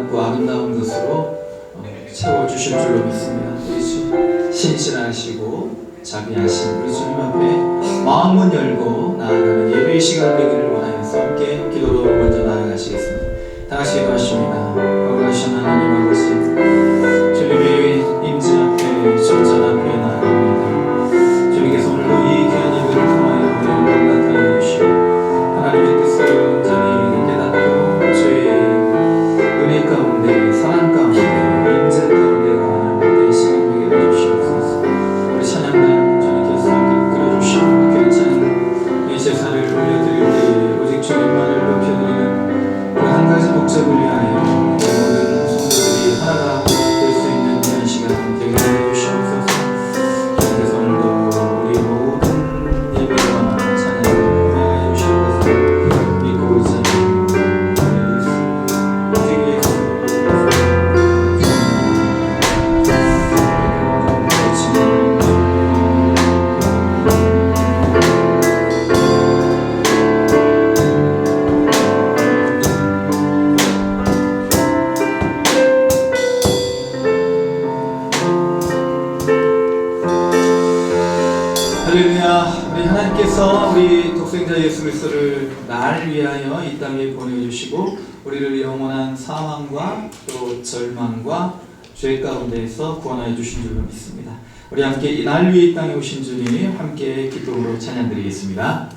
높고 아름다운 것으로 채워주실 줄로 믿습니다. 우리 주 신실하시고 자비하신 우리 주님 앞에 마음문 열고 나아가는 예배의 시간 되기를 원하여서 함께 기도로 먼저 나아가시겠습니다. 다 같이 기도하십니다. 거룩하신 하나님 아버지, 주님의 임재 앞에 전전 앞에 나아갑니다. 주님께서 오늘도 이 귀한 예배를 통하여 영광 나타내 주시고 하나님의 뜻을 온전히 깨닫고 주의 은혜 가운데 사랑 가운데 임재 가운데 가는 모든 시간 되게 해주시옵소서. 우리 찬양단 주님께서 이끌어주시고 귀한 찬양 이 제사를 올려드릴 때에 오직 주님만을 높여드리는 그 한 가지 목적을 위하여 모든 성도들이 하나가 될 수 있는 귀한 시간 되게 해주시옵소서. 주님께서 오늘도 우리 모든 예배와 찬양을 응하여 주실 것을 믿고 의지합니다. 할렐루야. 우리 하나님께서 우리 독생자 예수 그리스도를 날 위하여 이 땅에 보내주시고 우리를 영원한 사망과 또 절망과 죄 가운데에서 구원하여 주신 줄로 믿습니다. 우리 함께 이 날 위에 이 땅에 오신 주님 함께 기쁨으로 찬양드리겠습니다.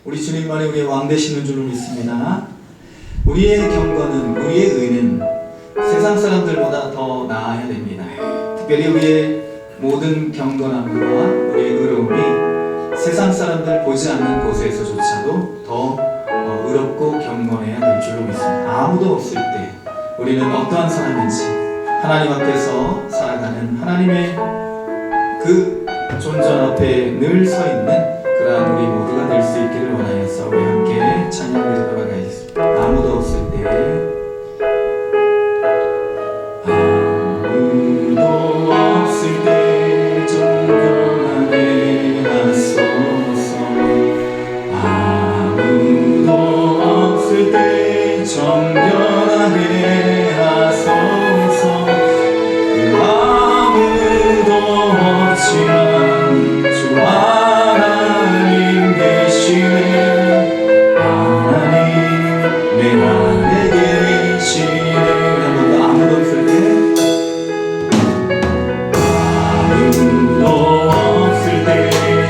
우리 주님만이 우리의 왕 되시는 줄로 믿습니다. 우리의 경건은, 우리의 의는 세상 사람들보다 더 나아야 됩니다. 특별히 우리의 모든 경건함과 우리의 의로움이 세상 사람들 보지 않는 곳에서조차도 더 의롭고 경건해야 될 줄로 믿습니다. 아무도 없을 때 우리는 어떠한 사람인지 하나님 앞에서 살아가는 하나님의 그 존전 앞에 늘 서 있는 그러한 우리 모두가 될 수 있기를 원하여서 우리 함께 찬양을 드리도록 하겠습니다. 아무도 없을 때, 아무도 없을 때 정결하게 하소서. 아무도 없을 때 정결하게 하소서. 아무도 없지만 주 하나님 계시네. 하나님 내 안에 계시네. 한번 더. 아무도 없을 때, 아무도 없을 때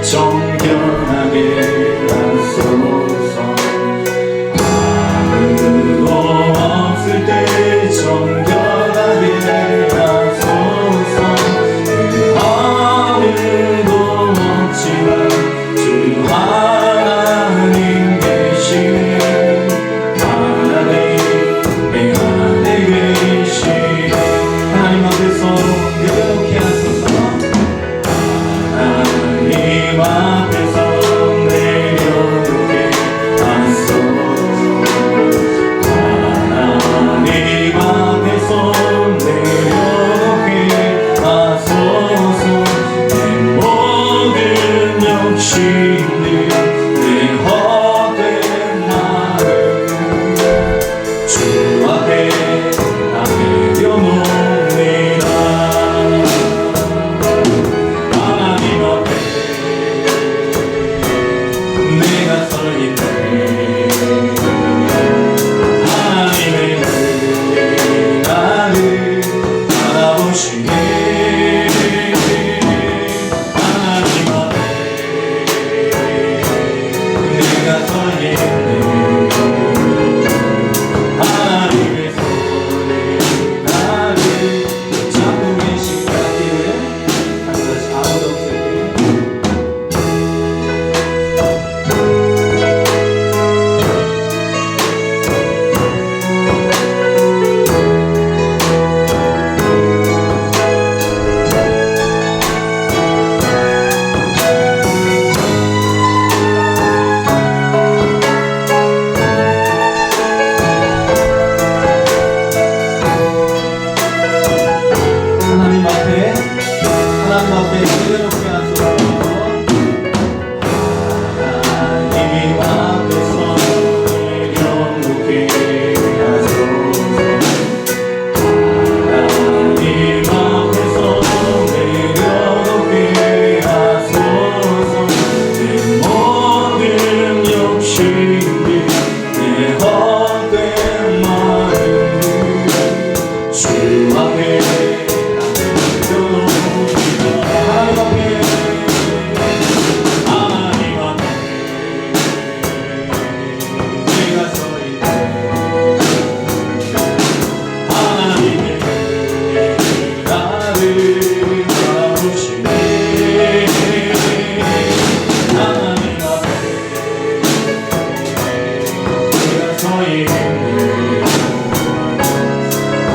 정결하게 하소서. 아무도 없을 때 정결하게 하소서. 아무도 없지만 주 하나님 계시네. 하나님 내 안에 계시네. 하나님 앞에서 내려놓게 하소서. 하나님 앞에서 내려놓게 하소서. 하나님 앞에서 내려놓게 하소서. 내 모든 욕심들, 내 헛된 마음 주 앞에 다 내려놓습니다. 하나님 앞에 내가 서 있네. 하나님의 눈이 나를 바라보시네. 하나님 앞에 내가 서 있네. 하나님의 손에 나를 잡고 계신 자기를 한 번씩 아무도 없을 때, 하나님 앞에 내려놓게 하소서. 하나님 앞에서 내려놓게 하소서. 하나님 앞에서 내려놓게 하소서. 내 모든 욕심들, 내 헛된 마음들 주 앞에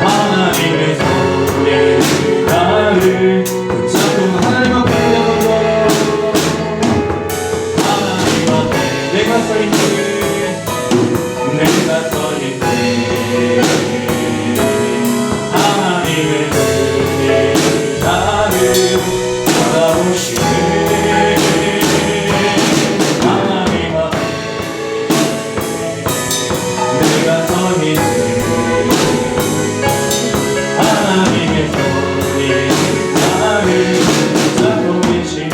하나님의 손에 나를 붙잡고 하나님 앞에 내려놓고 하나님 앞에 내가 서 있네. 내가 서 있네. 하나님의 눈이 나를 바라보시네. 하나님 앞에 내가 서 있네. 하나님의 손이 나를 잡고 계시네.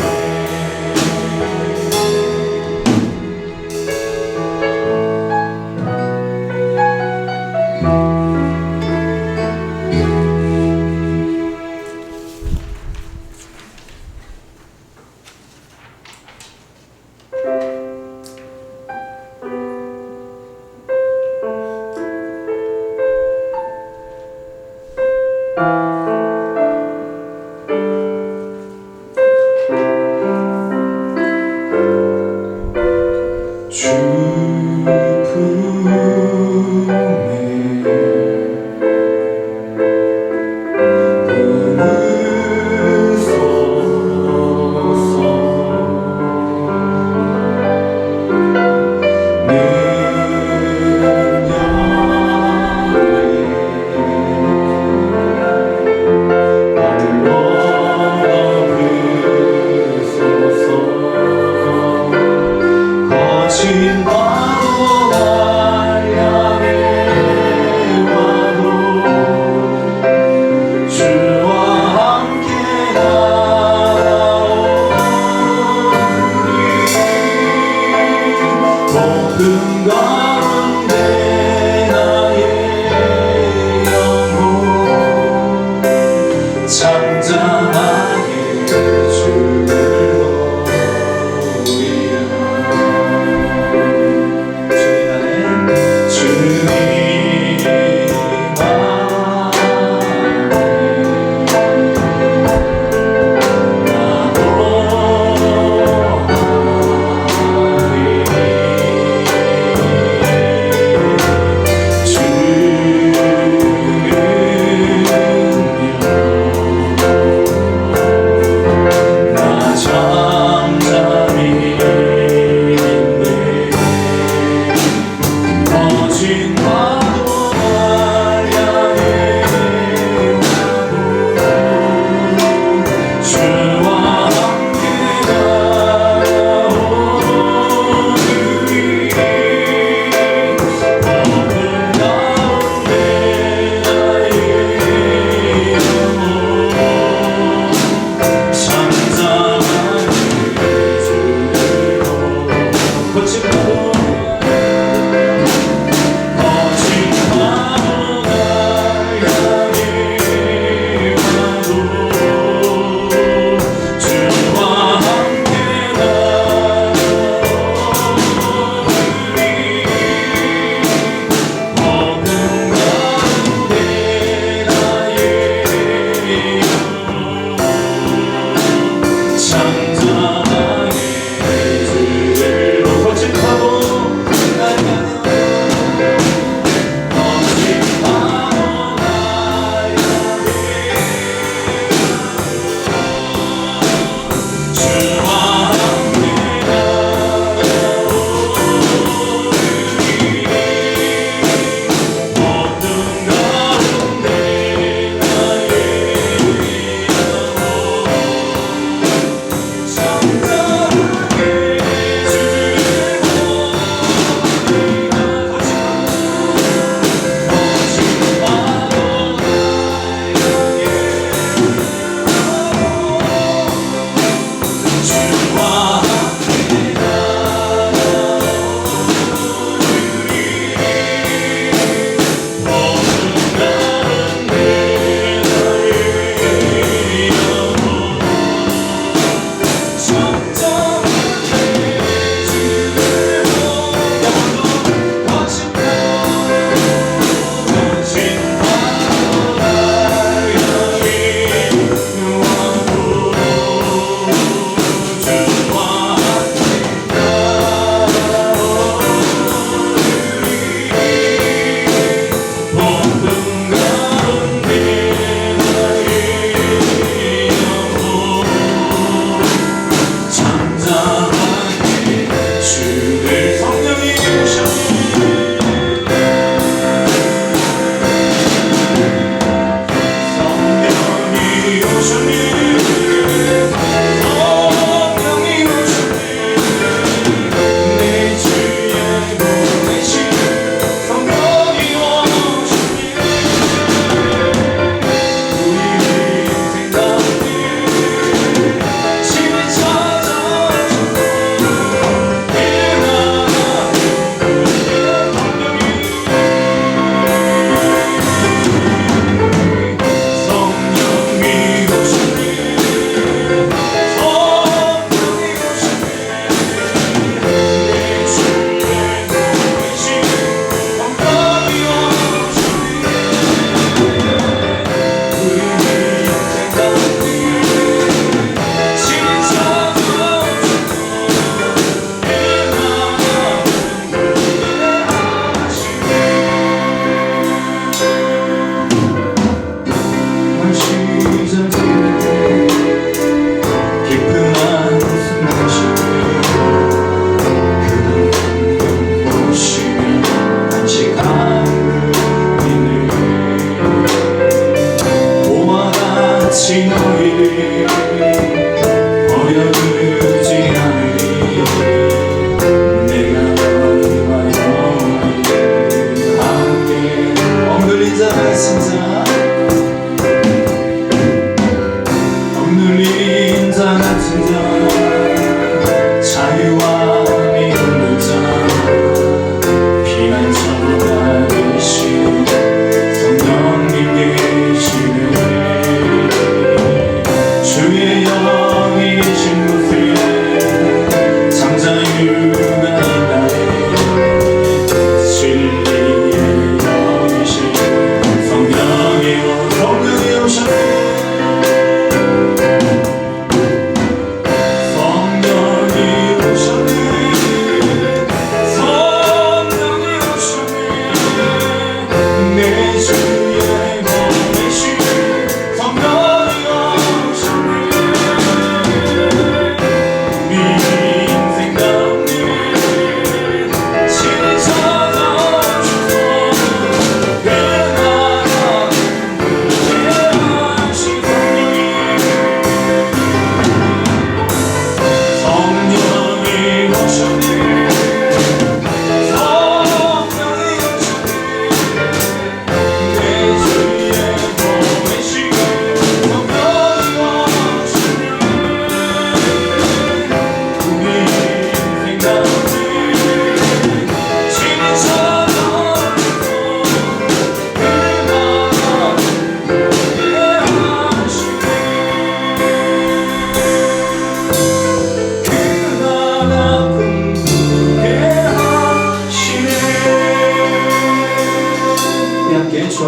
신과도 날 향해 와도 주와 함께 나아오리 모든 가운데 나의 영혼 잠잠하게 주를 보리라 주님 안에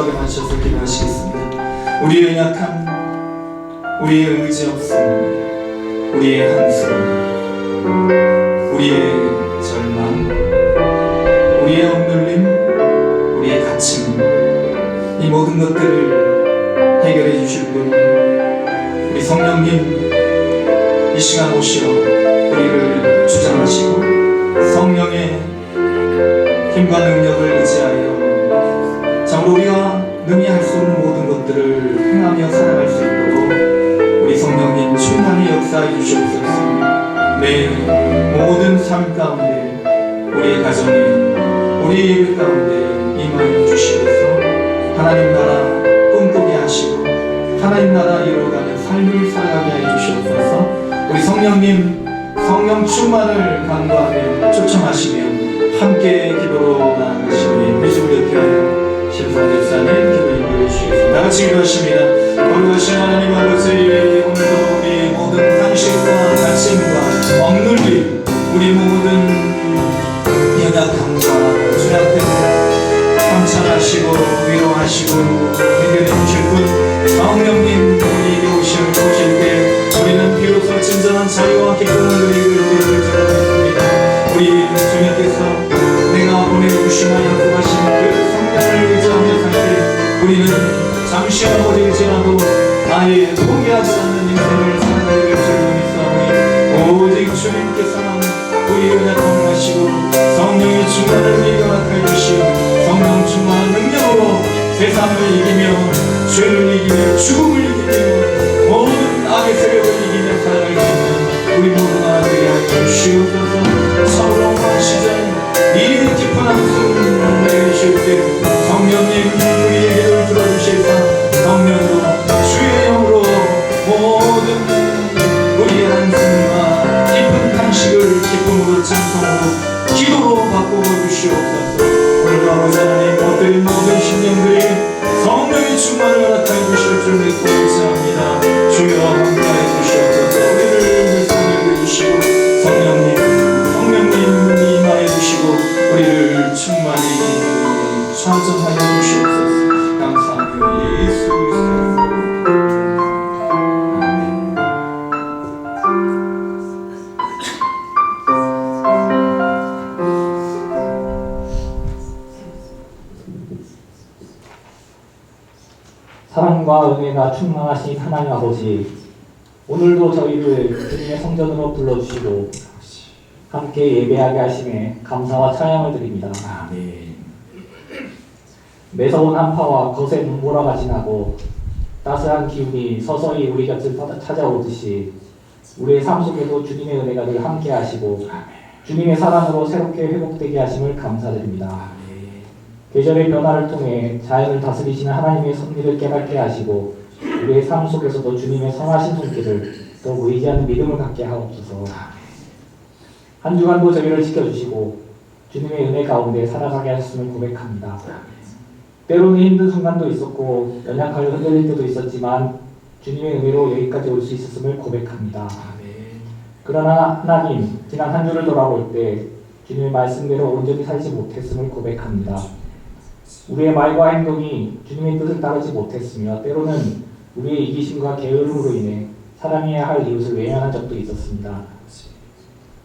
마지막에 맞춰서 기도하시겠습니다. 우리의 연약함, 우리의 의지 없음, 우리의 한스러움, 우리의 절망, 우리의 억눌림, 우리의 갇힘, 이 모든 것들을 해결해 주실 분 우리 성령님 이 시간 오시어 우리를 주장하시고 성령의 힘과 능력을 의지하여 정말 우리가 능히 할 수 없는 모든 것들을 행하며 살아갈 수 있도록 우리 성령님 충만히 역사해 주시옵소서. 내 모든 삶 가운데 우리의 가정에 우리의 예배 가운데 임하여 주시옵소서. 하나님 나라 꿈꾸게 하시고 하나님 나라 이루어가는 삶을 살아가게 하여 주시옵소서. 우리 성령님 성령 충만을 간구하며 초청하시며 함께 기도로 나아가시니 회중을 옆에 하여 신성 집사님 기도 인도해 주시겠습니다. 다같이 기도하십니다. 거룩하신 하나님 아버지, 오늘도 우리 모든 상실과 갇힘과 억눌림, 우리 모든 연약함과 죄악됨을 감찰하시고 위로하시고 해결해 주실 분 성령님 우리에게 오실 때 우리는 비로소 진정한 자유와 기쁨을 누리게 되는 줄 믿습니다. 우리 주님께서 내가 보내주시며 약속하신 그 성령을 의지하며 살 때 우리는 잠시만 어릴지라도 아예 포기하지 않는 인생을 살아가게 될 줄 믿사오니 오직 주님께서만 우리 연약함을 하시고 성령의 충만을 우리에게 허락해 주시어 성령 충만한 능력으로 세상을 이기며 죄를 이기며 죽음을 이기며 모든 악의 세력을 이기며 살아갈 수 있는 우리 모두가 되게 하여 주시옵소서. 서러움과 시전 이 깊은 한숨 내쉬실 때 성령님 우리의 기도를 들어주시사 성령으로 주의 영으로 모든 우리의 한숨과 깊은 탄식을 기쁨으로 찬송으로 기도로 바꾸어 주시옵소서. 오늘도 아버지 하나님 엎드린 모든 심령들이 성령의 충만을 허락하여 주실 줄 믿고 감사합니다. 주여 함께하여 주시옵소서. 우리를 물성해 주시고 성령님 임하여 주시고 우리를 충만히 찬송하여 주시옵소서. 감사합니다. 예수 그리스도 사랑과 은혜가 충만하신 하나님 아버지, 오늘도 저희를 주님의 성전으로 불러주시고 함께 예배하게 하심에 감사와 찬양을 드립니다. 아멘. 매서운 한파와 거센 눈보라가 지나고 따스한 기운이 서서히 우리 곁을 찾아오듯이 우리의 삶 속에도 주님의 은혜가 늘 함께 하시고 주님의 사랑으로 새롭게 회복되게 하심을 감사드립니다. 계절의 변화를 통해 자연을 다스리시는 하나님의 섭리를 깨닫게 하시고 우리의 삶 속에서도 주님의 선하신 손길을 더욱 의지하는 믿음을 갖게 하옵소서. 한 주간도 저희를 지켜주시고 주님의 은혜 가운데 살아가게 하셨음을 고백합니다. 때로는 힘든 순간도 있었고 연약하여 흔들릴 때도 있었지만 주님의 은혜로 여기까지 올 수 있었음을 고백합니다. 그러나 하나님, 지난 한 주를 돌아볼 때 주님의 말씀대로 온전히 살지 못했음을 고백합니다. 우리의 말과 행동이 주님의 뜻을 따르지 못했으며 때로는 우리의 이기심과 게으름으로 인해 사랑해야 할 이웃을 외면한 적도 있었습니다.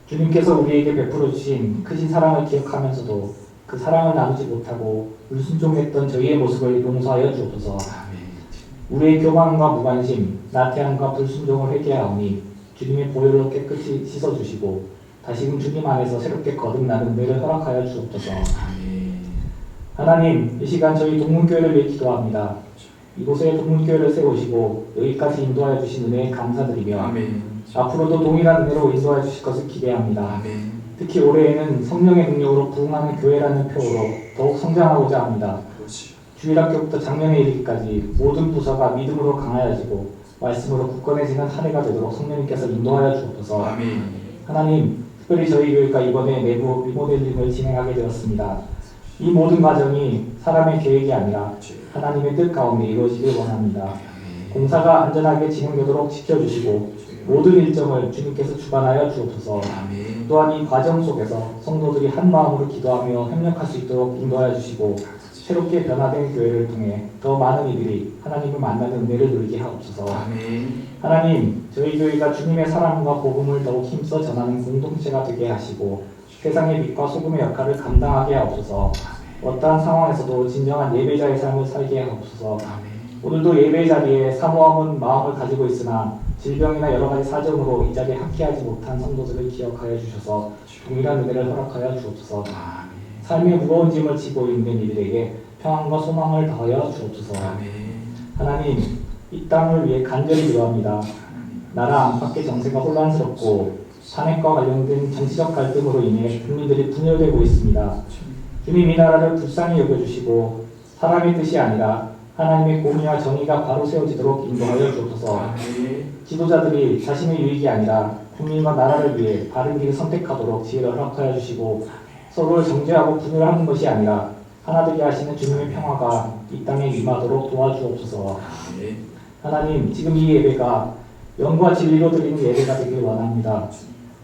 주님께서 우리에게 베풀어 주신 크신 사랑을 기억하면서도 그 사랑을 나누지 못하고 불순종했던 저희의 모습을 용서하여 주옵소서. 우리의 교만과 무관심, 나태함과 불순종을 회개하오니 주님의 보혈로 깨끗이 씻어주시고 다시금 주님 안에서 새롭게 거듭나는 은혜를 허락하여 주옵소서. 하나님, 이 시간 저희 동문교회를 위해 기도합니다. 이곳에 동문교회를 세우시고 여기까지 인도하여 주신 은혜에 감사드리며 앞으로도 동일한 은혜로 인도하여 주실 것을 기대합니다. 특히 올해에는 성령의 능력으로 부흥하는 교회라는 표어로 더욱 성장하고자 합니다. 주일학교부터 작년에 이르기까지 모든 부서가 믿음으로 강하여지고 말씀으로 굳건해지는 한 해가 되도록 성령님께서 인도하여 주옵소서. 하나님, 특별히 저희 교회가 이번에 내부 리모델링을 진행하게 되었습니다. 이 모든 과정이 사람의 계획이 아니라 하나님의 뜻 가운데 이루어지길 원합니다. 공사가 안전하게 진행되도록 지켜주시고 모든 일정을 주님께서 주관하여 주옵소서. 또한 이 과정 속에서 성도들이 한 마음으로 기도하며 협력할 수 있도록 인도하여 주시고 새롭게 변화된 교회를 통해 더 많은 이들이 하나님을 만나는 은혜를 누리게 하옵소서. 아멘. 하나님, 저희 교회가 주님의 사랑과 복음을 더욱 힘써 전하는 공동체가 되게 하시고 세상의 빛과 소금의 역할을 감당하게 하옵소서. 어떠한 상황에서도 진정한 예배자의 삶을 살게 하옵소서. 아멘. 오늘도 예배 자리에 사모함은 마음을 가지고 있으나 질병이나 여러 가지 사정으로 이 자리에 함께하지 못한 성도들을 기억하여 주셔서 동일한 은혜를 허락하여 주옵소서. 아멘. 삶의 무거운 짐을 지고 있는 이들에게 평안과 소망을 더하여 주옵소서. 아멘. 하나님, 이 땅을 위해 간절히 기도합니다. 나라 안팎의 정세가 혼란스럽고 탄핵과 관련된 정치적 갈등으로 인해 국민들이 분열되고 있습니다. 주님, 이 나라를 불쌍히 여겨주시고 사람의 뜻이 아니라 하나님의 공의와 정의가 바로 세워지도록 인도하여 주옵소서. 아멘. 지도자들이 자신의 유익이 아니라 국민과 나라를 위해 바른 길을 선택하도록 지혜를 허락하여 주시고 서로를 정죄하고 분열하는 것이 아니라 하나 되게 하시는 주님의 평화가 이 땅에 임하도록 도와주옵소서. 아멘. 하나님, 지금 이 예배가 영과 진리로 드리는 예배가 되길 원합니다.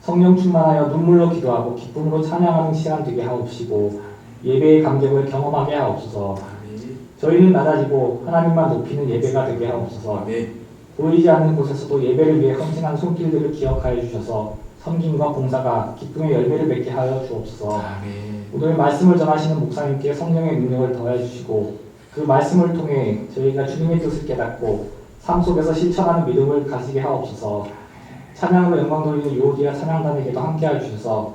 성령 충만하여 눈물로 기도하고 기쁨으로 찬양하는 시간 되게 하옵시고 예배의 감격을 경험하게 하옵소서. 아멘. 저희는 낮아지고 하나님만 높이는 예배가 되게 하옵소서. 아멘. 보이지 않는 곳에서도 예배를 위해 헌신한 손길들을 기억하여 주셔서 섬김과 봉사가 기쁨의 열매를 맺게 하여 주옵소서. 아멘. 오늘 말씀을 전하시는 목사님께 성령의 능력을 더해 주시고 그 말씀을 통해 저희가 주님의 뜻을 깨닫고 삶 속에서 실천하는 믿음을 가지게 하옵소서. 찬양으로 영광 돌리는 요디아 찬양단에게도 함께하여 주셔서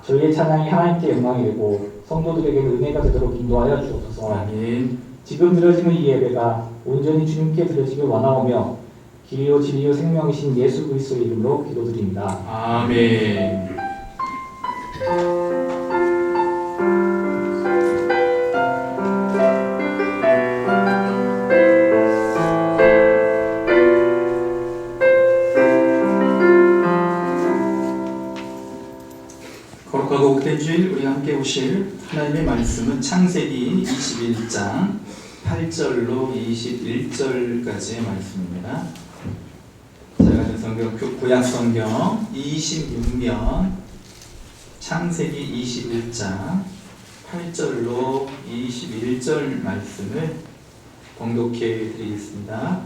저희의 찬양이 하나님께 영광이 되고 성도들에게는 은혜가 되도록 인도하여 주옵소서. 아멘. 지금 드려지는 이 예배가 온전히 주님께 드려지길 원하오며 길이요 진리요 생명이신 예수 그리스도의 이름으로 기도드립니다. 아멘. 거룩하고 복된 주일 우리가 함께 보실 하나님의 말씀은 창세기 21장 8절로 21절까지의 말씀입니다. 제가 가진 성경 구약 성경 26면 창세기 21장 8절로 21절 말씀을 봉독해 드리겠습니다.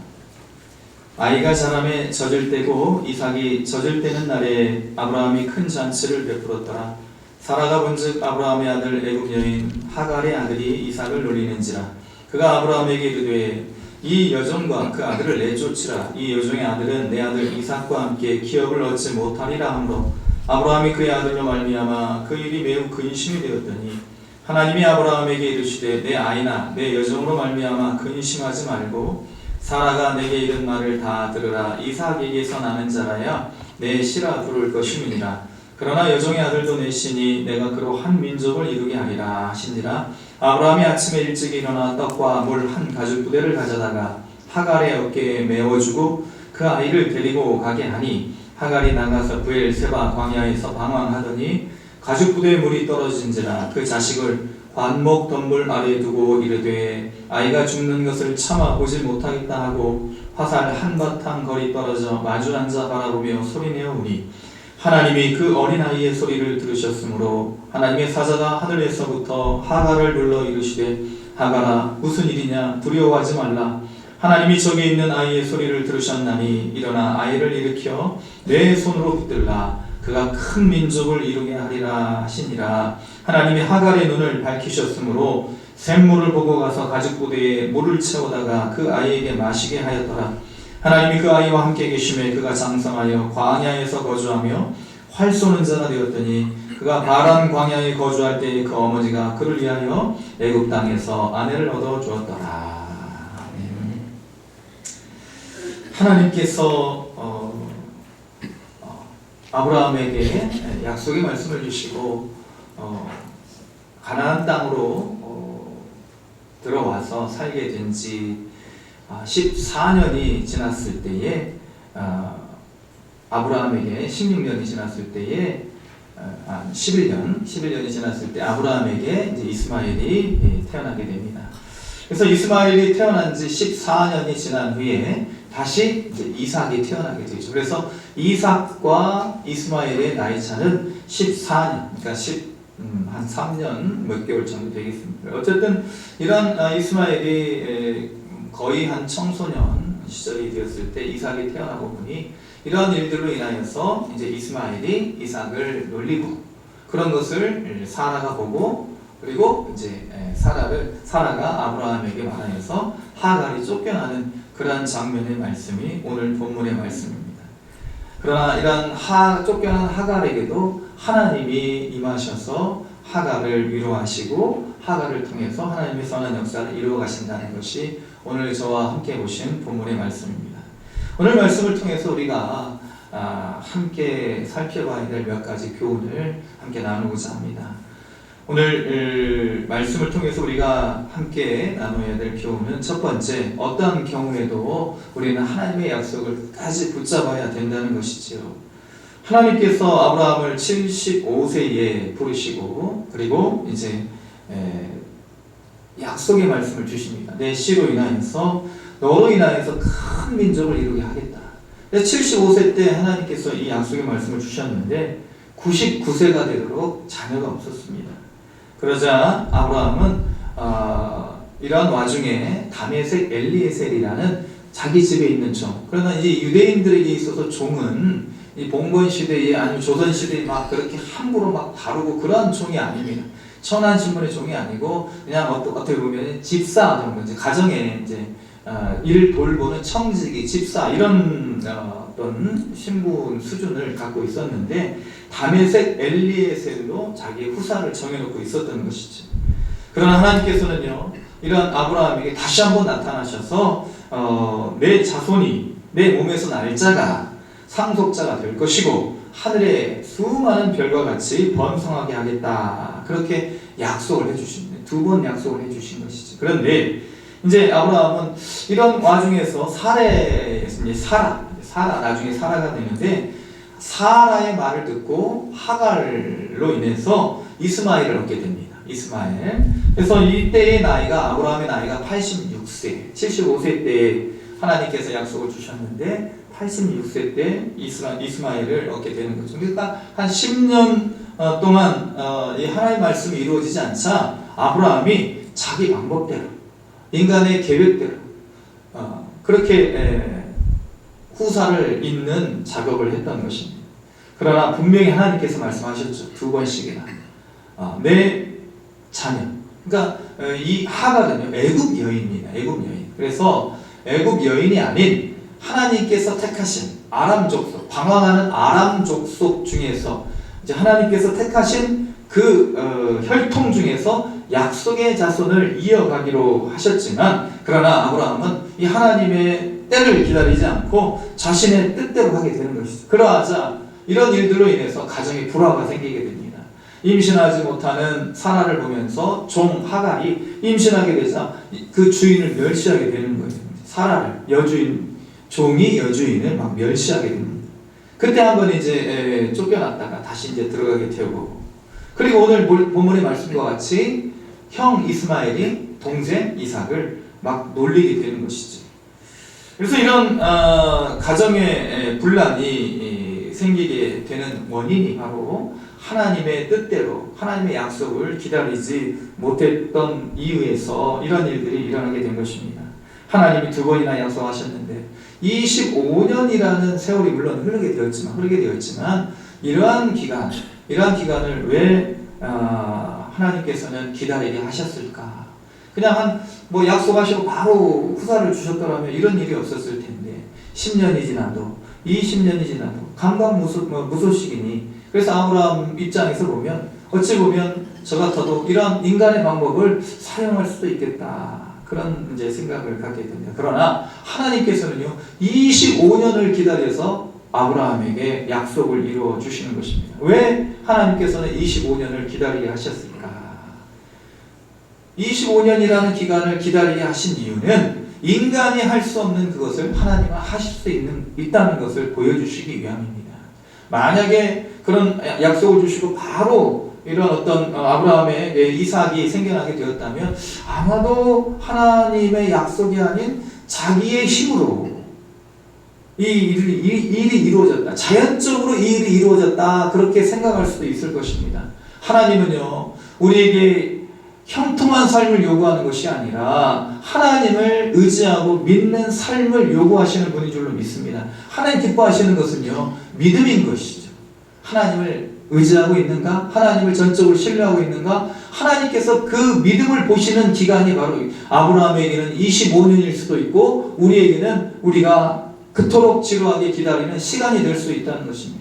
아이가 자라매 젖을 때고 이삭이 젖을 때는 날에 아브라함이 큰 잔치를 베풀었더라. 사라가 본즉 아브라함의 아들 애굽 여인 하갈의 아들이 이삭을 놀리는지라. 그가 아브라함에게 이르되 이 여종과 그 아들을 내쫓으라. 이 여종의 아들은 내 아들 이삭과 함께 기업을 얻지 못하리라 하므로 아브라함이 그의 아들로 말미암아 그 일이 매우 근심이 되었더니 하나님이 아브라함에게 이르시되 내 아이나 내 여종으로 말미암아 근심하지 말고 사라가 내게 이른 말을 다 들으라. 이삭에게서 나는 자라야 내 씨라 부를 것임이니라. 그러나 여종의 아들도 내 씨니 내가 그로 한 민족을 이루게 하리라 하시니라. 아브라함이 아침에 일찍 일어나 떡과 물 한 가죽 부대를 가져다가 하갈의 어깨에 메워주고 그 아이를 데리고 가게 하니 하갈이 나가서 브엘세바 광야에서 방황하더니 가죽 부대에 물이 떨어진지라. 그 자식을 관목 덤불 아래에 두고 이르되 아이가 죽는 것을 참아 보지 못하겠다 하고 화살 한바탕 거리 떨어져 마주 앉아 바라보며 소리내어 우니 하나님이 그 어린아이의 소리를 들으셨으므로 하나님의 사자가 하늘에서부터 하갈을 불러 이르시되 하갈아 무슨 일이냐 두려워하지 말라. 하나님이 저기 있는 아이의 소리를 들으셨나니 일어나 아이를 일으켜 내 손으로 붙들라. 그가 큰 민족을 이루게 하리라 하시니라. 하나님이 하갈의 눈을 밝히셨으므로 샘물을 보고 가서 가죽 부대에 물을 채우다가 그 아이에게 마시게 하였더라. 하나님이 그 아이와 함께 계심에 그가 장성하여 광야에서 거주하며 활 쏘는 자가 되었더니 그가 바란 광야에 거주할 때에 그 어머니가 그를 위하여 애굽 땅에서 아내를 얻어 주었더라. 하나님께서 아브라함에게 약속의 말씀을 주시고 가나안 땅으로 들어와서 살게 된 지 14년이 지났을 때에 아브라함에게 16년이 지났을 때에 11년이 지났을 때 아브라함에게 이제 이스마엘이 태어나게 됩니다. 그래서 이스마엘이 태어난 지 14년이 지난 후에 다시 이제 이삭이 태어나게 되죠. 그래서 이삭과 이스마엘의 나이 차는 14년, 그러니까 한 3년 몇 개월 정도 되겠습니다. 어쨌든 이런 이스마엘이 거의 한 청소년 시절이 되었을 때 이삭이 태어나고 보니 이러한 일들로 인하여서 이제 이스마엘이 이삭을 놀리고 그런 것을 사라가 보고 그리고 이제 사라가 아브라함에게 말하여서 하갈이 쫓겨나는 그러한 장면의 말씀이 오늘 본문의 말씀입니다. 그러나 이런 쫓겨난 하갈에게도 하나님이 임하셔서 하갈을 위로하시고 하갈을 통해서 하나님의 선한 역사를 이루어 가신다는 것이 오늘 저와 함께 보신 본문의 말씀입니다. 오늘 말씀을 통해서 우리가 함께 살펴봐야 될 몇 가지 교훈을 함께 나누고자 합니다. 오늘 말씀을 통해서 우리가 함께 나눠야 될 교훈은 첫 번째, 어떤 경우에도 우리는 하나님의 약속을 끝까지 붙잡아야 된다는 것이지요. 하나님께서 아브라함을 75세에 부르시고 그리고 이제 약속의 말씀을 주십니다. 내 씨로 인하여서 너로 인하여서 큰 민족을 이루게 하겠다. 75세 때 하나님께서 이 약속의 말씀을 주셨는데 99세가 되도록 자녀가 없었습니다. 그러자 아브라함은 이러한 와중에 다메섹 엘리에셀이라는 자기 집에 있는 종, 그러나 이제 유대인들에게 있어서 종은 이 봉건 시대에 아니면 조선 시대에 막 그렇게 함부로 막 다루고 그러한 종이 아닙니다. 천한 신분의 종이 아니고 그냥 어떻게 보면 집사 정도, 이제 가정에 이제 일을 돌보는 청지기, 집사 이런 어떤 신분 수준을 갖고 있었는데 다메섹 엘리에셀로 자기의 후사를 정해놓고 있었던 것이죠. 그러나 하나님께서는요 이런 아브라함에게 다시 한번 나타나셔서 내 자손이 내 몸에서 날 자가 상속자가 될 것이고 하늘의 수많은 별과 같이 번성하게 하겠다, 그렇게 약속을 해주십니다. 2번 약속을 해주신 것이죠. 그런데 이제 아브라함은 이런 와중에서 사라 나중에 사라가 되는데 사라의 말을 듣고 하갈로 인해서 이스마엘을 얻게 됩니다. 이스마엘. 그래서 이때의 나이가 아브라함의 나이가 86세, 75세 때 하나님께서 약속을 주셨는데 86세 때 이스마엘을 얻게 되는 거죠. 그러니까 한 10년 동안 이 하나님의 말씀이 이루어지지 않자 아브라함이 자기 방법대로 인간의 계획대로 그렇게 후사를 잇는 작업을 했던 것입니다. 그러나 분명히 하나님께서 말씀하셨죠. 2번씩이나 내 자녀. 그러니까 이 하갈은요 애굽 여인입니다. 애굽 여인. 그래서 애굽 여인이 아닌 하나님께서 택하신 아람 족속, 방황하는 아람 족속 중에서 이제 하나님께서 택하신 그 혈통 중에서 약속의 자손을 이어가기로 하셨지만, 그러나 아브라함은 이 하나님의 때를 기다리지 않고 자신의 뜻대로 하게 되는 것이죠. 그러하자 이런 일들로 인해서 가정에 불화가 생기게 됩니다. 임신하지 못하는 사라를 보면서 종 하갈이 임신하게 되자 그 주인을 멸시하게 되는 거예요. 사라를, 종이 여주인을 막 멸시하게 됩니다. 그때 한번 이제 쫓겨났다가 다시 이제 들어가게 되고, 그리고 오늘 본문의 말씀과 같이 형 이스마엘이 동생 이삭을 막 놀리게 되는 것이죠. 그래서 이런 가정의 분란이 생기게 되는 원인이 바로 하나님의 뜻대로 하나님의 약속을 기다리지 못했던 이유에서 이런 일들이 일어나게 된 것입니다. 하나님이 2번이나 약속하셨는데 25년이라는 세월이 물론 흐르게 되었지만 이러한 기간을 왜 하나님께서는 기다리게 하셨을까? 그냥 뭐 약속하시고 바로 후사를 주셨더라면 이런 일이 없었을 텐데 10년이 지나도 20년이 지나도 감감무소식이니, 그래서 아브라함 입장에서 보면 어찌 보면 저 같아도 이런 인간의 방법을 사용할 수도 있겠다, 그런 이제 생각을 갖게 됩니다. 그러나 하나님께서는요 25년을 기다려서 아브라함에게 약속을 이루어 주시는 것입니다. 왜 하나님께서는 25년을 기다리게 하셨을까? 25년이라는 기간을 기다리게 하신 이유는 인간이 할 수 없는 그것을 하나님은 하실 수 있다는 것을 보여주시기 위함입니다. 만약에 그런 약속을 주시고 바로 이런 어떤 아브라함의 이삭이 생겨나게 되었다면 아마도 하나님의 약속이 아닌 자기의 힘으로 이 일이 이루어졌다, 자연적으로 이 일이 이루어졌다, 그렇게 생각할 수도 있을 것입니다. 하나님은요, 우리에게 형통한 삶을 요구하는 것이 아니라 하나님을 의지하고 믿는 삶을 요구하시는 분인 줄로 믿습니다. 하나님 기뻐하시는 것은요, 믿음인 것이죠. 하나님을 의지하고 있는가? 하나님을 전적으로 신뢰하고 있는가? 하나님께서 그 믿음을 보시는 기간이 바로 아브라함에게는 25년일 수도 있고, 우리에게는 우리가 그토록 지루하게 기다리는 시간이 될 수 있다는 것입니다.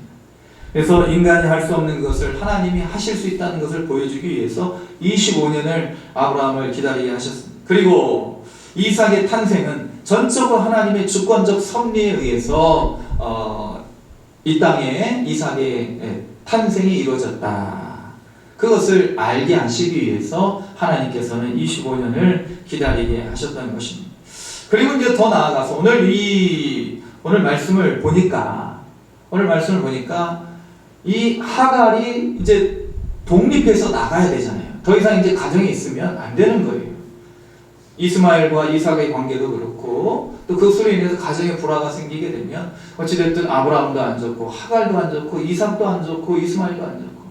그래서 인간이 할 수 없는 것을 하나님이 하실 수 있다는 것을 보여주기 위해서 25년을 아브라함을 기다리게 하셨습니다. 그리고 이삭의 탄생은 전적으로 하나님의 주권적 섭리에 의해서 이 땅에 이삭의 탄생이 이루어졌다. 그것을 알게 하시기 위해서 하나님께서는 25년을 기다리게 하셨다는 것입니다. 그리고 이제 더 나아가서 오늘 말씀을 보니까 이 하갈이 이제 독립해서 나가야 되잖아요. 더 이상 이제 가정에 있으면 안 되는 거예요. 이스마엘과 이삭의 관계도 그렇고, 또 그것으로 인해서 가정에 불화가 생기게 되면 어찌됐든 아브라함도 안 좋고, 하갈도 안 좋고, 이삭도 안 좋고, 이스마엘도 안 좋고,